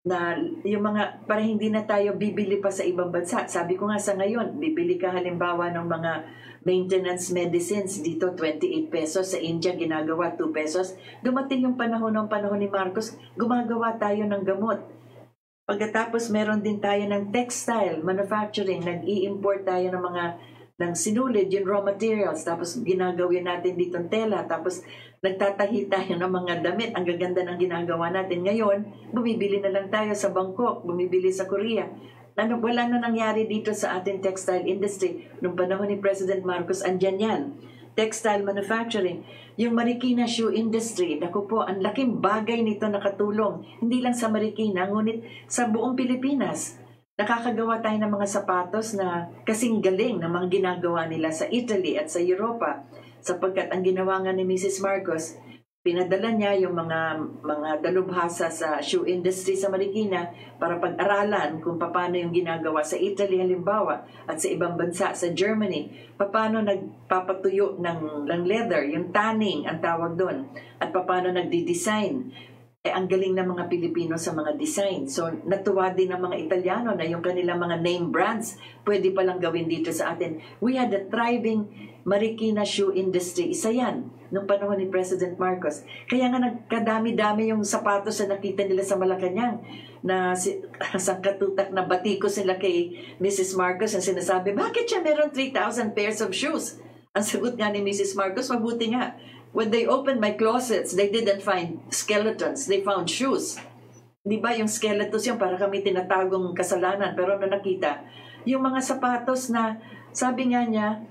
na yung mga para hindi na tayo bibili pa sa ibang bansa. Sabi ko nga sa ngayon, bibili ka halimbawa ng mga maintenance medicines dito 28 pesos, sa India ginagawa 2 pesos. Dumating yung panahon ni Marcos, gumagawa tayo ng gamot. Pagkatapos meron din tayo ng textile manufacturing, nag-i-import tayo ng sinulid, yung raw materials, tapos ginagawin natin dito ng tela, tapos nagtatahi tayo ng mga damit. Ang gaganda ng ginagawa natin. Ngayon, bumibili na lang tayo sa Bangkok, bumibili sa Korea. Wala na nangyari dito sa ating textile industry. Noong panahon ni President Marcos, andyan yan. Textile manufacturing. Yung Marikina shoe industry, naku po, ang laking bagay nito nakatulong. Hindi lang sa Marikina, ngunit sa buong Pilipinas. Nakakagawa tayo ng mga sapatos na kasing galing ng mga ginagawa nila sa Italy at sa Europa. Sapagkat ang ginawa nga ni Mrs. Marcos, pinadala niya yung mga dalubhasa sa shoe industry sa Marikina para pag-aralan kung paano yung ginagawa sa Italy halimbawa at sa ibang bansa, sa Germany, paano nagpapatuyo ng leather, yung tanning ang tawag doon, at paano nagdi-design. ang galing ng mga Pilipino sa mga design. So, natuwa din ng mga Italiano na yung kanilang mga name brands, pwede palang gawin dito sa atin. We had a thriving Marikina shoe industry. Isa yan, nung panahon ni President Marcos. Kaya nga nagkadami-dami yung sapatos na nakita nila sa Malacanang, na sangkatutak na batiko sila kay Mrs. Marcos ang sinasabi, bakit siya meron 3,000 pairs of shoes? Ang sagot nga ni Mrs. Marcos, mabuti nga. When they opened my closets, they didn't find skeletons. They found shoes. Di ba yung skeletons yung para kami tinatagong kasalanan. Pero na nakita, yung mga sapatos na, sabi nga niya,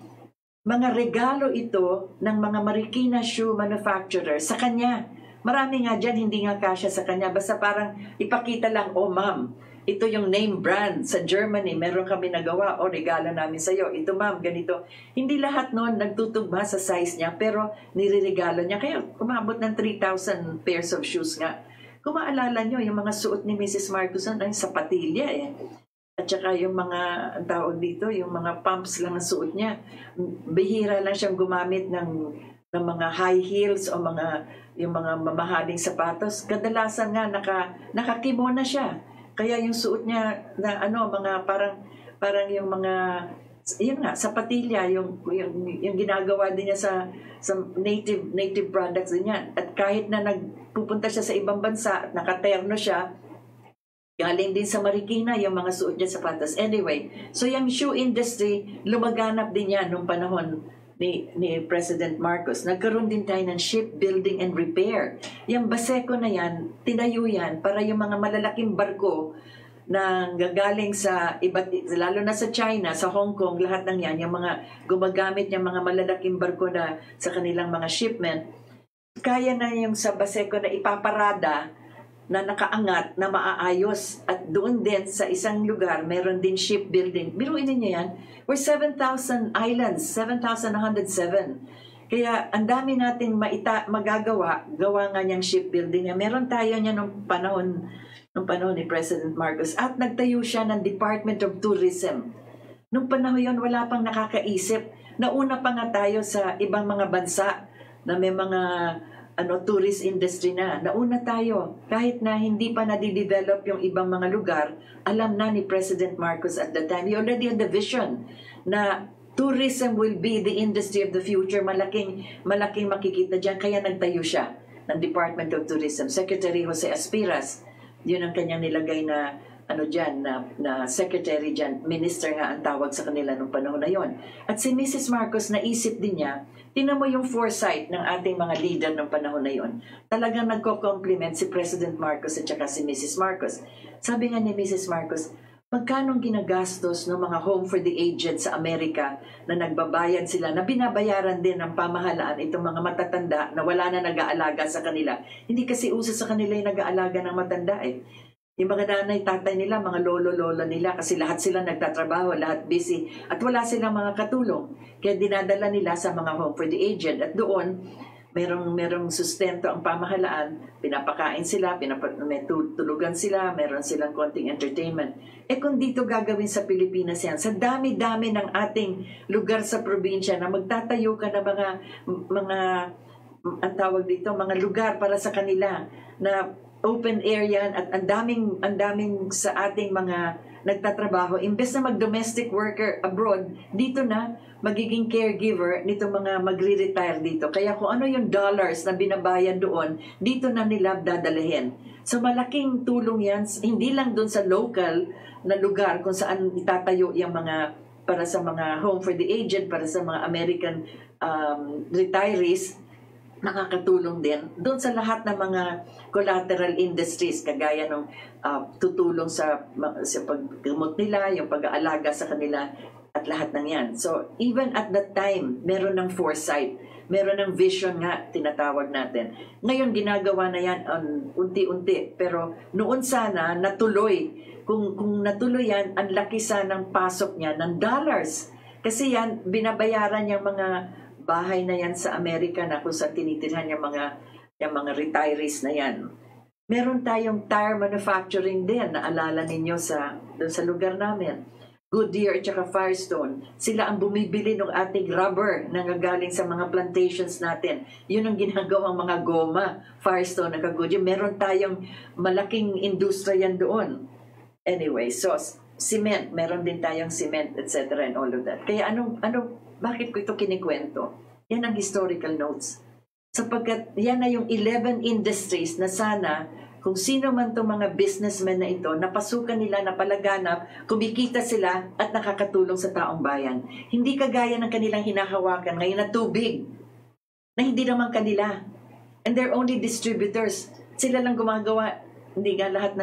mga regalo ito ng mga Marikina shoe manufacturer sa kanya. Marami nga dyan, hindi nga kasya sa kanya. Basta parang ipakita lang, oh ma'am, ito yung name brand sa Germany, meron kami nagawa, o regalo namin sa iyo. Ito ma'am, ganito. Hindi lahat noon nagtutugma sa size niya, pero nireregalo niya. Kaya umabot ng 3,000 pairs of shoes nga. Kung maalala nyo, yung mga suot ni Mrs. Marcos ay sapatilya eh. At saka yung mga, ang tawag dito, yung mga pumps lang ang suot niya. Bihira lang siyang gumamit ng mga high heels o yung mga mamahaling sapatos. Kadalasan nga nakakimono siya. Kaya yung suot niya na mga parang yung mga yun nga sapatilya yung ginagawa din niya sa native products din yan. At kahit na nagpupunta siya sa ibang bansa at nakaterno siya, galing din sa Marikina yung mga suot niya sapatos. Anyway, so yung shoe industry lumaganap din yan nung panahon ni President Marcos. Nagkaroon din tayo ng shipbuilding and repair. Yung Baseco na yan, tinayo yan para yung mga malalaking barko na gagaling sa lalo na sa China, sa Hong Kong, lahat ng yan, yung mga gumagamit yung mga malalaking barko na sa kanilang mga shipment, kaya na yung sa Baseco na ipaparada na nakaangat, na maaayos. At doon din sa isang lugar, meron din shipbuilding. Biruin niyo yan, we're 7,000 islands, 7,107. Kaya ang dami natin magagawa, gawa nga niyang shipbuilding. Meron tayo niya nung panahon ni President Marcos. At nagtayo siya ng Department of Tourism. Nung panahon yon wala pang nakakaisip. Nauna pa nga tayo sa ibang mga bansa na may mga tourist industry na. Nauna tayo. Kahit na hindi pa nadidevelop yung ibang mga lugar, alam na ni President Marcos at the time. He already had the vision na tourism will be the industry of the future. Malaking makikita dyan. Kaya nagtayo siya ng Department of Tourism. Secretary Jose Aspiras, yun ang kanyang nilagay na na secretary dyan, minister nga ang tawag sa kanila nung panahon na yon. At si Mrs. Marcos, naisip din niya, tinan mo yung foresight ng ating mga leader nung panahon na yon. Talagang nagko-compliment si President Marcos at saka si Mrs. Marcos. Sabi nga ni Mrs. Marcos, magkano ginagastos ng mga home for the aged sa Amerika na nagbabayad sila, na binabayaran din ng pamahalaan itong mga matatanda na wala na nag-aalaga sa kanila. Hindi kasi uso sa kanila yung nag-aalaga ng matanda eh. Yung mga nanay, tatay nila, mga lolo-lola nila, kasi lahat sila nagtatrabaho, lahat busy, at wala silang mga katulong. Kaya dinadala nila sa mga home for the aged. At doon, merong sustento ang pamahalaan, pinapakain sila, may tulugan sila, meron silang konting entertainment. Kung dito gagawin sa Pilipinas yan, sa dami-dami ng ating lugar sa probinsya na magtatayo ka na mga ang tawag dito, mga lugar para sa kanila na open area at ang daming sa ating mga nagtatrabaho, imbes na mag-domestic worker abroad, dito na magiging caregiver nito mga magre-retire dito. Kaya kung ano yung dollars na binabayad doon, dito na nila dadalahin. So malaking tulong yan, hindi lang doon sa local na lugar kung saan itatayo yung mga para sa mga home for the aged, para sa mga American retirees, nakakatulong din doon sa lahat ng mga collateral industries, kagaya ng tutulong sa paggamot nila, yung pag-aalaga sa kanila, at lahat ng yan. So, even at that time, meron ng foresight, meron ng vision nga, tinatawag natin. Ngayon, ginagawa na yan unti-unti, pero noon sana, natuloy. Kung natuloy yan, ang laki sanang pasok niya ng dollars. Kasi yan, binabayaran yung mga bahay na yan sa Amerika na kung saan tinitirhan yung mga retirees na yan. Meron tayong tire manufacturing din, naalala ninyo doon sa lugar namin. Goodyear at saka Firestone, sila ang bumibili ng ating rubber na nangagaling sa mga plantations natin. Yun ang ginagawang mga goma, Firestone at Goodyear. Meron tayong malaking industriya doon. Anyway, so cement, meron din tayong cement, etc. and all of that. Kaya bakit ko ito kinikwento? Yan ang historical notes. Sapagkat yan na yung 11 industries na sana kung sino man itong mga businessmen na ito, napasukan nila, napalaganap, kumikita sila at nakakatulong sa taong bayan. Hindi kagaya ng kanilang hinahawakan ngayon na tubig, na hindi naman kanila. And they're only distributors. Sila lang gumagawa, hindi nga lahat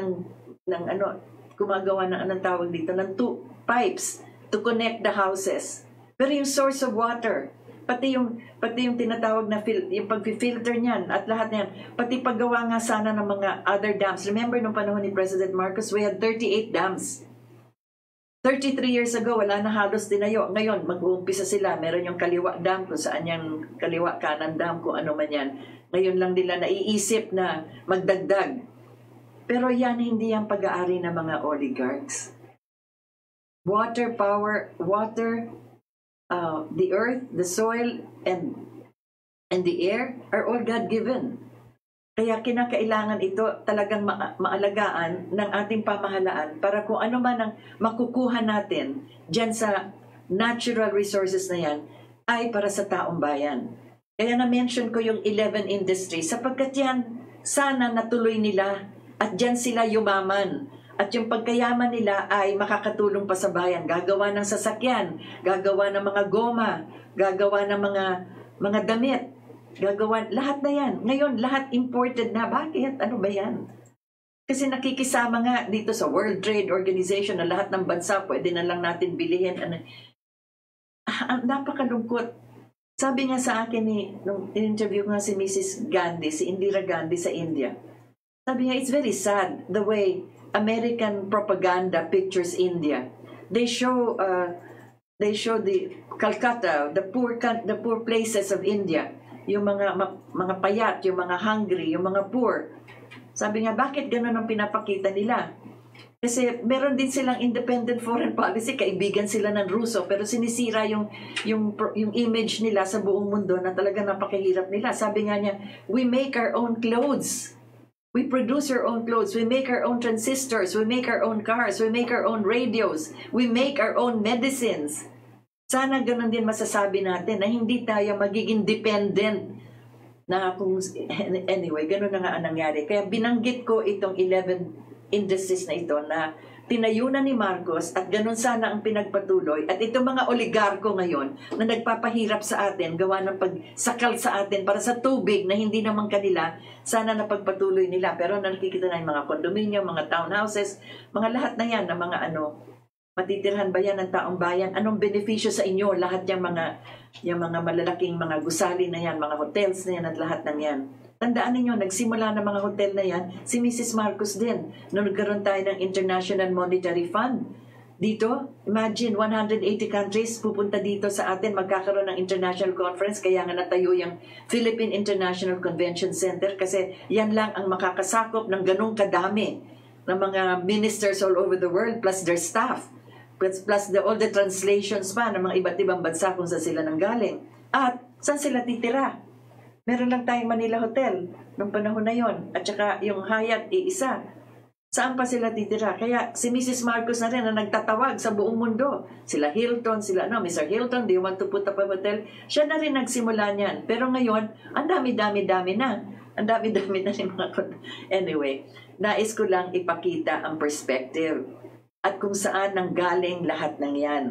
gumagawa ng anong tawag dito, ng pipes to connect the houses. Pero yung source of water, pati yung tinatawag na yung pag-filter niyan at lahat niyan, pati paggawa nga sana ng mga other dams. Remember nung panahon ni President Marcos, we had 38 dams. 33 years ago, wala na halos tinayo. Ngayon, mag-uumpisa sila. Meron yung Kaliwa Dam, kung saan yung Kaliwa Kanan Dam, kung ano man yan. Ngayon lang nila naiisip na magdagdag. Pero yan, hindi yung pag-aari ng mga oligarchs. Water, power, the earth, the soil, and the air are all God-given. Kaya kinakailangan ito talagang maalagaan ng ating pamahalaan para kung ano man ang makukuha natin dyan sa natural resources na yan ay para sa taong bayan. Kaya na-mention ko yung 11 industries sapagkat yan sana natuloy nila at dyan sila yumaman. At yung pagkayaman nila ay makakatulong pa sa bayan. Gagawa ng sasakyan, gagawa ng mga goma, gagawa ng mga damit, gagawa, lahat na yan. Ngayon, lahat imported na. Bakit? Ano ba yan? Kasi nakikisama nga dito sa World Trade Organization na lahat ng bansa pwede na lang natin bilihin. Napakalungkot. Sabi nga sa akin, nung in-interview nga si Mrs. Gandhi, si Indira Gandhi sa India, sabi nga, it's very sad the way American propaganda pictures India. They show the Calcutta, the poor places of India, yung mga payat, yung mga hungry, yung mga poor. Sabi nga, bakit ganun ang pinapakita nila? Kasi meron din silang independent foreign policy, kaibigan sila ng Ruso, pero sinisira yung image nila sa buong mundo na talaga napakahirap nila. Sabi nga niya, we make our own clothes. We produce our own clothes. We make our own transistors. We make our own cars. We make our own radios. We make our own medicines. Sana ganun din masasabi natin na hindi tayo magiging dependent. Anyway, ganun na nga ang nangyari. Kaya binanggit ko itong 11 industries na ito na tinayo na ni Marcos at ganun sana ang pinagpatuloy. At itong mga oligarko ngayon na nagpapahirap sa atin, gawa ng pagsakal sa atin para sa tubig na hindi naman kanila, sana napagpatuloy nila. Pero nakikita na yung mga condominium, mga townhouses, mga lahat na yan, na mga matitirhan ba yan ng taong bayan? Anong benepisyo sa inyo? Lahat yung mga malalaking mga gusali na yan, mga hotels na yan at lahat ng yan. Tandaan ninyo, nagsimula ng mga hotel na yan, si Mrs. Marcos din. Nung nagkaroon tayo ng International Monetary Fund. Dito, imagine, 180 countries pupunta dito sa atin, magkakaroon ng international conference, kaya nga natayo yung Philippine International Convention Center kasi yan lang ang makakasakop ng ganung kadami ng mga ministers all over the world plus their staff. Plus all the translations pa ng mga iba't ibang bansa kung saan sila nanggaling. At saan sila titira? Meron lang tayong Manila Hotel nung panahon na yon. At saka yung Hyatt, isa. Saan pa sila titira? Kaya si Mrs. Marcos na rin na nagtatawag sa buong mundo. Sila Hilton, Mr. Hilton, do you want to put up a hotel? Siya na rin nagsimula niyan. Pero ngayon, ang dami-dami na. Ang dami-dami na rin mga... Anyway, nais ko lang ipakita ang perspective at kung saan nanggaling lahat ng yan.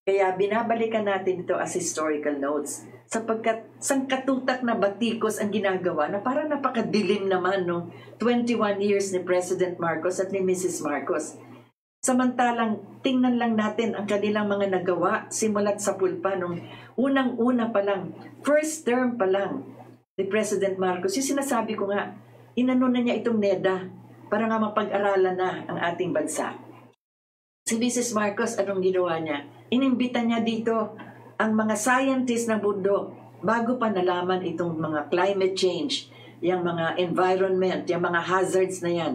Kaya binabalikan natin ito as historical notes. Sapagkat sangkatutak na batikos ang ginagawa na parang napakadilim naman nung 21 years ni President Marcos at ni Mrs. Marcos. Samantalang tingnan lang natin ang kanilang mga nagawa simula't sa pulpa nung unang-una pa lang, first term pa lang ni President Marcos. Yung sinasabi ko nga, inano na niya itong NEDA para nga mapag-aralan na ang ating bansa. Si Mrs. Marcos, anong ginawa niya? Inimbita niya dito ang mga scientists ng mundo bago pa nalaman itong mga climate change, yung mga environment, yung mga hazards na yan.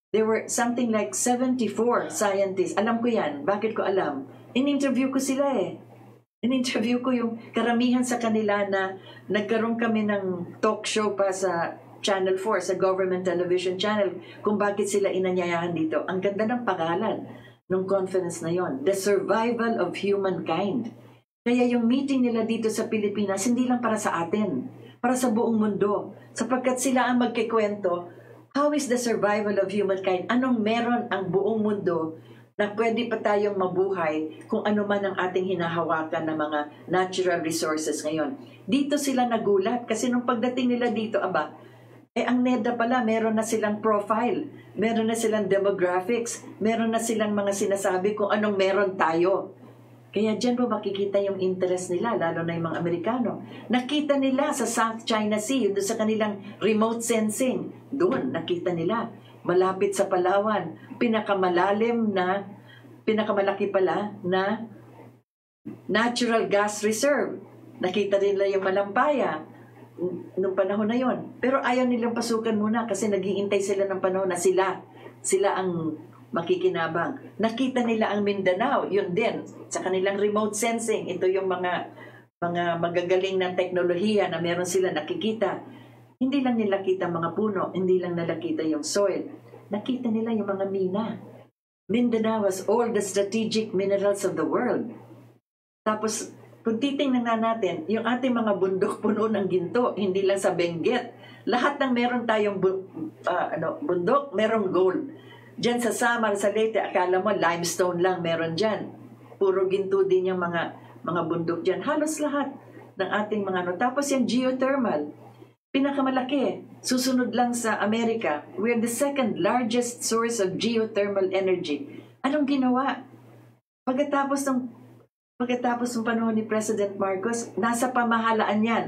There were something like 74 scientists. Alam ko yan. Bakit ko alam? In-interview ko sila eh. In-interview ko yung karamihan sa kanila na nagkaroon kami ng talk show pa sa Channel 4, sa government television channel, kung bakit sila inanyayahan dito. Ang ganda ng pangalan ng conference na yon, The Survival of Humankind. Kaya yung meeting nila dito sa Pilipinas, hindi lang para sa atin, para sa buong mundo. Sapagkat sila ang magkikwento, how is the survival of humankind? Anong meron ang buong mundo na pwede pa tayong mabuhay kung ano man ang ating hinahawakan ng mga natural resources ngayon. Dito sila nagulat kasi nung pagdating nila dito, ang NEDA pala, meron na silang profile, meron na silang demographics, meron na silang mga sinasabi kung anong meron tayo. Kaya dyan po makikita yung interest nila, lalo na yung mga Amerikano. Nakita nila sa South China Sea, doon sa kanilang remote sensing, doon nakita nila. Malapit sa Palawan, pinakamalaki pala na natural gas reserve. Nakita rin nila yung Malampaya nung panahon na yon. Pero ayaw nilang pasukan muna kasi naghihintay sila ng panahon na sila ang makikinabang. Nakita nila ang Mindanao, yun din, sa kanilang remote sensing. Ito yung mga magagaling na teknolohiya na meron sila nakikita. Hindi lang nila kita mga puno, hindi lang nila kita yung soil. Nakita nila yung mga mina. Mindanao has all the strategic minerals of the world. Tapos, kung titingnan na natin, yung ating mga bundok puno ng ginto, hindi lang sa Benguet. Lahat ng meron tayong bundok, merong gold. Diyan sa Samar, sa Leyte, akala mo limestone lang meron dyan. Puro ginto din yung mga bundok dyan. Halos lahat ng ating mga Tapos yung geothermal, pinakamalaki. Susunod lang sa Amerika. We're the second largest source of geothermal energy. Anong ginawa? Pagkatapos ng panahon ni President Marcos, nasa pamahalaan yan.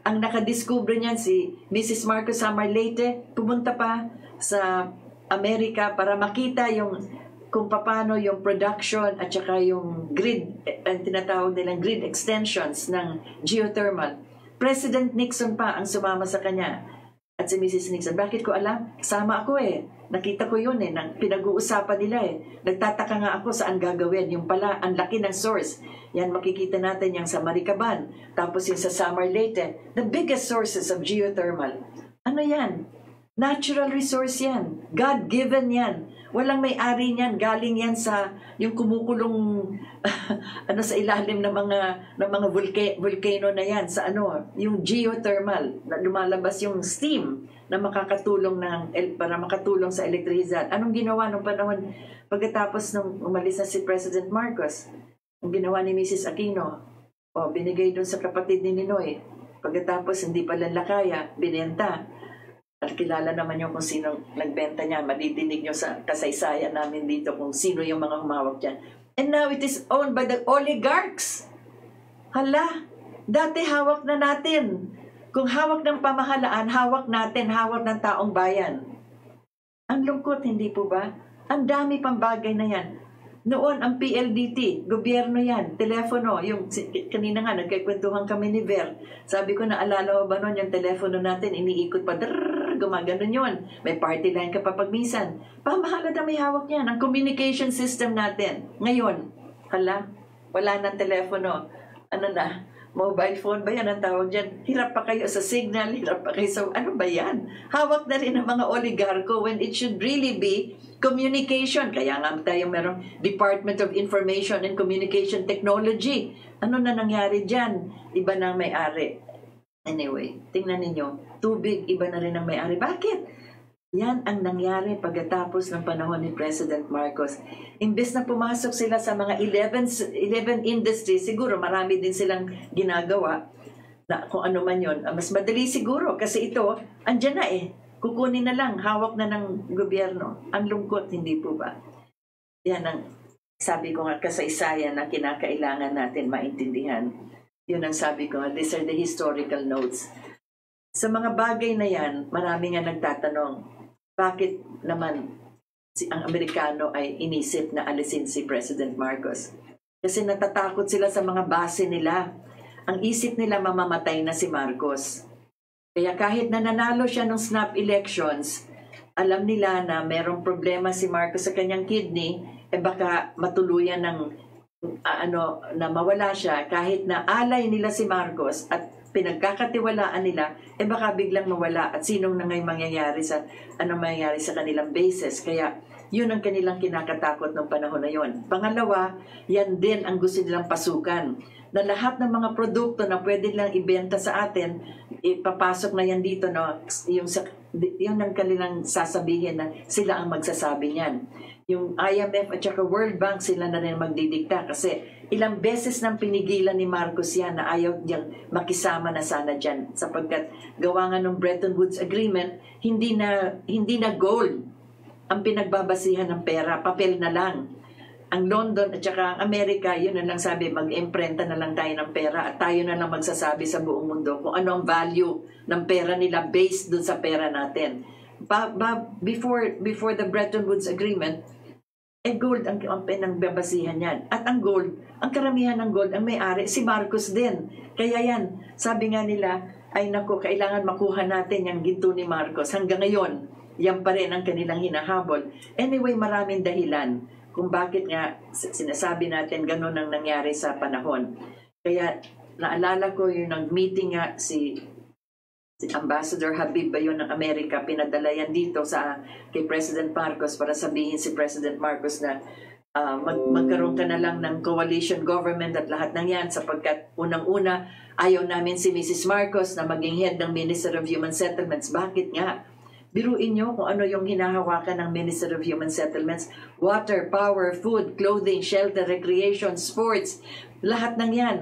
Ang nakadiskubre niyan si Mrs. Marcos Samar Leyte, pumunta pa sa Amerika para makita kung paano yung production at saka yung grid, ang tinatawag nilang grid extensions ng geothermal. President Nixon pa ang sumama sa kanya at si Mrs. Nixon. Bakit ko alam? Sama ako eh. Nakita ko yun eh. Pinag-uusapan nila eh. Nagtataka nga ako saan gagawin. Yung pala, ang laki ng source. Yan makikita natin yung sa Maricaban. Tapos yung sa Samar Leyte. The biggest sources of geothermal. Ano yan? Natural resource yan. God-given yan. Walang may-ari niyan, galing yan sa yung kumukulong sa ilalim ng mga volcano na yan, sa yung geothermal, na lumalabas yung steam na para makatulong sa elektrisidad. Anong ginawa nung panahon pagkatapos nung umalis na si President Marcos? Ang ginawa ni Mrs. Aquino, binigay doon sa kapatid ni Ninoy. Pagkatapos hindi pala kaya, binenta. At kilala naman yung kung sino nagbenta niya. Madidinig nyo sa kasaysayan namin dito kung sino yung mga humawak dyan. And now it is owned by the oligarchs. Hala, dati hawak na natin. Kung hawak ng pamahalaan, hawak natin, hawak ng taong bayan. Ang lungkot, hindi po ba? Ang dami pang bagay na yan. Noon, ang PLDT, gobyerno yan, telepono, kanina nga, nagkikwentuhan kami ni Ver. Sabi ko, naalala mo ba noon yung telepono natin, iniikot pa, gumaganon yun. May party line ka pa pag minsan. Pamahalaan na may hawak yan, ang communication system natin. Ngayon, wala nang telepono. Mobile phone ba yan ang tawag dyan? Hirap pa kayo sa signal, hirap pa kayo sa... Ano ba yan? Hawak na rin ng mga oligarko when it should really be communication. Kaya nga tayo merong Department of Information and Communication Technology. Ano na nangyari dyan? Iba na ang may-ari. Anyway, tingnan ninyo. Tubig, iba na rin ang may-ari. Bakit? Yan ang nangyari pagkatapos ng panahon ni President Marcos. Imbes na pumasok sila sa mga 11 industries, siguro marami din silang ginagawa na kung ano man yun. Mas madali siguro kasi ito, andyan na eh. Kukunin na lang, hawak na ng gobyerno. Ang lungkot, hindi po ba? Yan ang sabi ko nga kasaysayan na kinakailangan natin maintindihan. Yun ang sabi ko nga, these are the historical notes. Sa mga bagay na yan, marami nga nagtatanong, bakit naman ang Amerikano ay inisip na alisin si President Marcos? Kasi natatakot sila sa mga base nila. Ang isip nila mamamatay na si Marcos. Kaya kahit na nanalo siya ng snap elections, alam nila na merong problema si Marcos sa kanyang kidney, baka matuluyan ng na mawala siya kahit na alay nila si Marcos at pinagkakatiwalaan nila, baka biglang mawala at sinong na ngayon mangyayari sa kanilang bases. Kaya yun ang kanilang kinakatakot ng panahon na yon. Pangalawa, yan din ang gusto nilang pasukan, na lahat ng mga produkto na pwede lang ibenta sa atin, ipapasok na yan dito, no? Yung ang kanilang sasabihin na sila ang magsasabi niyan. Yung IMF at saka World Bank, sila na rin magdidikta kasi ilang beses nang pinigilan ni Marcos yan na ayaw niyang makisama na sana dyan, sapagkat gawa nga ng Bretton Woods Agreement, hindi na gold ang pinagbabasihan ng pera, papel na lang. Ang London at saka ang Amerika, yun na lang sabi, mag-imprenta na lang tayo ng pera at tayo na lang magsasabi sa buong mundo kung ano ang value ng pera nila based dun sa pera natin. Before the Bretton Woods Agreement, gold ang pinagbabasihan yan. At ang gold, ang karamihan ng gold, ang may-ari, si Marcos din. Kaya yan, sabi nga nila, ay naku, kailangan makuha natin yung ginto ni Marcos. Hanggang ngayon, yan pa rin ang kanilang hinahabol. Anyway, maraming dahilan kung bakit nga sinasabi natin ganun ang nangyari sa panahon. Kaya naalala ko yung nag-meeting nga si Ambassador Habib ba yun ng Amerika, pinadala yan dito kay President Marcos para sabihin si President Marcos na magkaroon ka na lang ng coalition government at lahat ng yan, sapagkat unang-una ayaw namin si Mrs. Marcos na maging head ng Minister of Human Settlements. Bakit nga? Biruin nyo kung ano yung hinahawakan ng Minister of Human Settlements. Water, power, food, clothing, shelter, recreation, sports, lahat ng yan.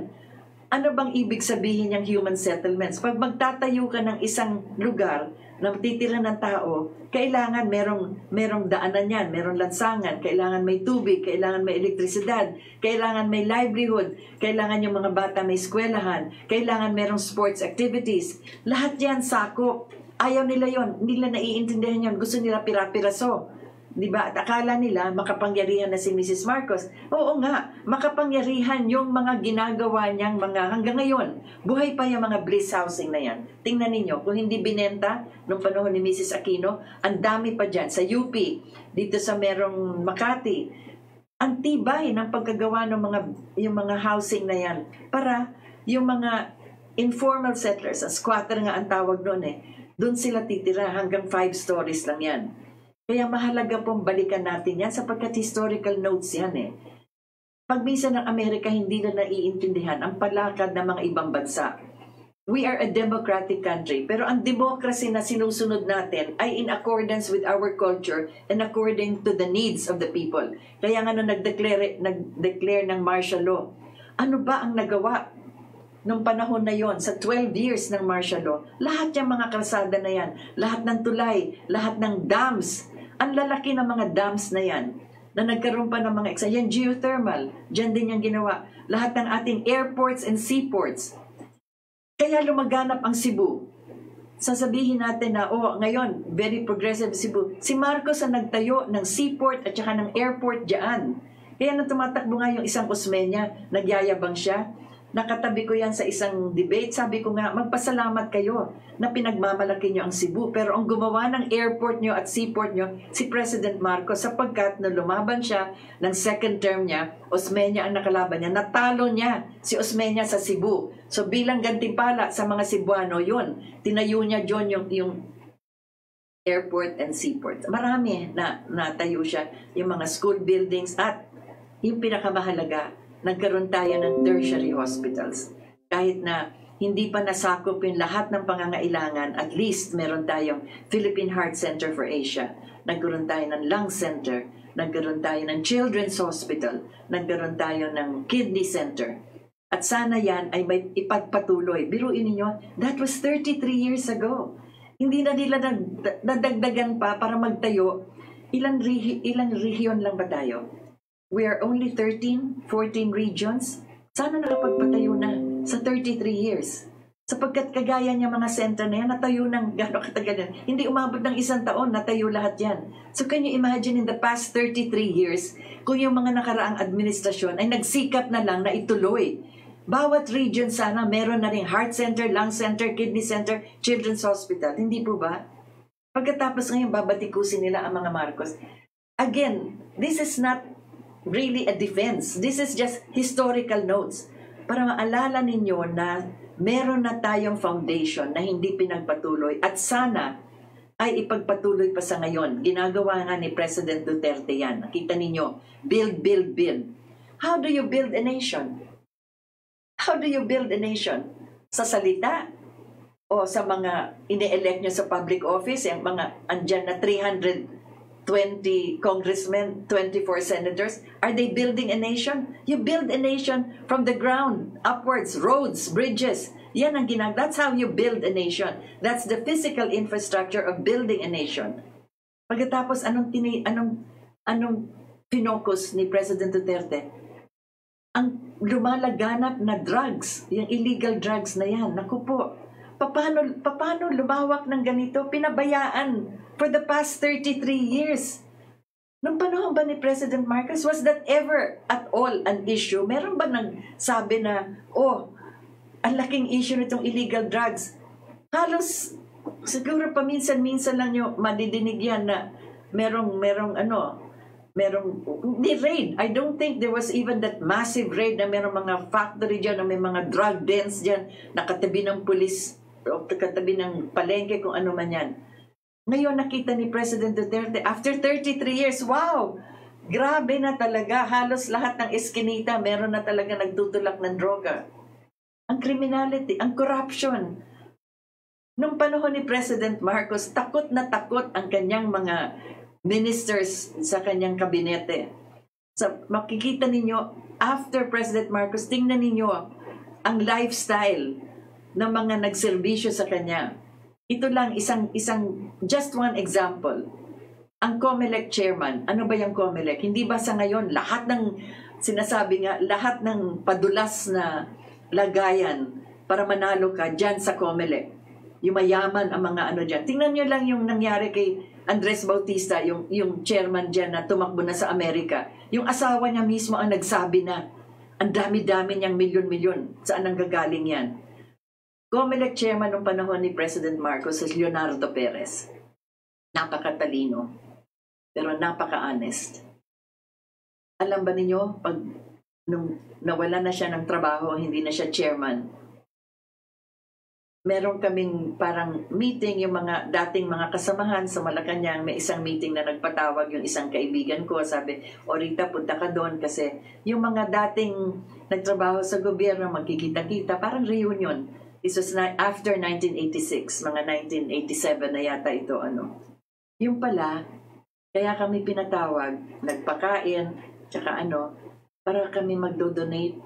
Ano bang ibig sabihin ng human settlements? Pag magtatayo ka ng isang lugar na titira ng tao, kailangan merong daanan yan, merong lansangan, kailangan may tubig, kailangan may elektrisidad, kailangan may livelihood, kailangan yung mga bata may eskwelahan, kailangan merong sports activities. Lahat yan sakop. Ayaw nila yon, nila naiintindihan yon, gusto nila pira-piraso. Diba? At akala nila makapangyarihan na si Mrs. Marcos. Oo nga, makapangyarihan yung mga ginagawa niyang hanggang ngayon. Buhay pa yung mga bliss housing na yan. Tingnan ninyo, kung hindi binenta nung panahon ni Mrs. Aquino, ang dami pa dyan sa UP, dito sa merong Makati. Ang tibay ng pagkagawa ng yung mga housing na yan para yung mga informal settlers, squatter nga ang tawag noon doon sila titira, hanggang 5 stories lang yan. Kaya mahalaga pong balikan natin yan sapagkat historical notes yan Pag minsan ng Amerika hindi na naiintindihan ang palakad ng mga ibang bansa. We are a democratic country, pero ang democracy na sinusunod natin ay in accordance with our culture and according to the needs of the people. Kaya nga nag-declare ng martial law. Ano ba ang nagawa nung panahon na yon, sa 12 years ng martial law? Lahat yung mga kalsada na yan, lahat ng tulay, lahat ng dams, ang lalaki ng mga dams na yan, na nagkaroon pa ng mga yan geothermal, dyan din yung ginawa. Lahat ng ating airports and seaports. Kaya lumaganap ang Cebu. Sasabihin natin na, ngayon, very progressive Cebu. Si Marcos ang nagtayo ng seaport at saka ng airport dyan. Kaya nang tumatakbo nga yung isang Osmeña, nagyayabang siya. Nakatabi ko yan sa isang debate. Sabi ko nga, magpasalamat kayo na pinagmamalaki nyo ang Cebu. Pero ang gumawa ng airport nyo at seaport nyo, si President Marcos, sapagkat nung lumaban siya ng second term niya, Osmeña ang nakalaban niya, natalo niya si Osmeña sa Cebu. So bilang gantimpala sa mga Cebuano, yun, tinayo niya dyan yung airport and seaport. Marami na natayo siya, yung mga school buildings at yung pinakamahalaga, nagkaroon tayo ng tertiary hospitals. Kahit na hindi pa nasakop yung lahat ng pangangailangan, at least meron tayong Philippine Heart Center for Asia, nagkaroon tayo ng Lung Center, nagkaroon tayo ng Children's Hospital, nagkaroon tayo ng Kidney Center. At sana yan ay may ipagpatuloy. Biruin ninyo, that was 33 years ago. Hindi na nila nadagdagan pa para magtayo. Ilang rehiyon lang ba tayo? We are only 13, 14 regions. Sana nakapagpatayo na sa 33 years. Sapagkat kagaya niya mga center na yan, natayo ng gano'ng katagal yan. Hindi umabot ng 1 taon, natayo lahat yan. So can you imagine in the past 33 years, kung yung mga nakaraang administrasyon ay nagsikap na lang na ituloy. Bawat region sana meron na rin heart center, lung center, kidney center, children's hospital. Hindi po ba? Pagkatapos ngayon, babatikusin nila ang mga Marcos. Again, this is not really a defense. This is just historical notes. Para maalala ninyo na meron na tayong foundation na hindi pinagpatuloy at sana ay ipagpatuloy pa sa ngayon. Ginagawa nga ni President Duterte yan. Nakita ninyo, build, build, build. How do you build a nation? How do you build a nation? Sa salita? O sa mga ine-elect nyo sa public office, yung mga andyan na 320 congressmen, 24 senators, are they building a nation? You build a nation from the ground, upwards, roads, bridges. Yan ang that's how you build a nation. That's the physical infrastructure of building a nation. Pagkatapos, anong pinocus ni President Duterte? Ang lumalaganap na drugs, yung illegal drugs na yan. Naku po, paano lumawak ng ganito? Pinabayaan for the past 33 years. Nung panahon ba ni President Marcos, was that ever at all an issue? Meron ba nagsabi na, ang laking issue nitong illegal drugs? Halos, siguro paminsan-minsan lang yung madidinig yan na merong raid. I don't think there was even that massive raid na merong mga factory dyan, na may mga drug dens dyan, nakatabi ng pulis, o katabi ng palengke, kung ano man yan. Ngayon nakita ni President Duterte, after 33 years, wow! Grabe na talaga, halos lahat ng eskinita, meron na talaga nagtutulak ng droga. Ang criminality, ang corruption. Nung panahon ni President Marcos, takot na takot ang kanyang mga ministers sa kanyang kabinete. So, makikita ninyo, after President Marcos, tingnan ninyo ang lifestyle ng mga nagserbisyo sa kanya. Ito lang, just one example. Ang COMELEC chairman, ano ba yung COMELEC? Hindi ba sa ngayon, lahat ng padulas na lagayan para manalo ka dyan sa COMELEC. Yung mayaman ang mga ano dyan. Tingnan nyo lang yung nangyari kay Andres Bautista, yung chairman dyan na tumakbo na sa Amerika. Yung asawa niya mismo ang nagsabi na ang dami-dami niyang milyon-milyon. Saan ang gagaling yan? COMELEC chairman noong panahon ni President Marcos is Leonardo Perez. Napakatalino, pero napaka-honest. Alam ba ninyo, nung nawala na siya ng trabaho, hindi na siya chairman, meron kaming parang meeting, yung mga dating mga kasamahan sa Malacanang, may isang meeting na nagpatawag yung isang kaibigan ko, sabi, Rita, punta ka doon kasi yung mga dating nagtrabaho sa gobyerno, magkikita-kita, parang reunion. This was after 1986, mga 1987 na yata ito, Yung pala, kaya kami pinatawag, nagpakain, tsaka para kami magdo-donate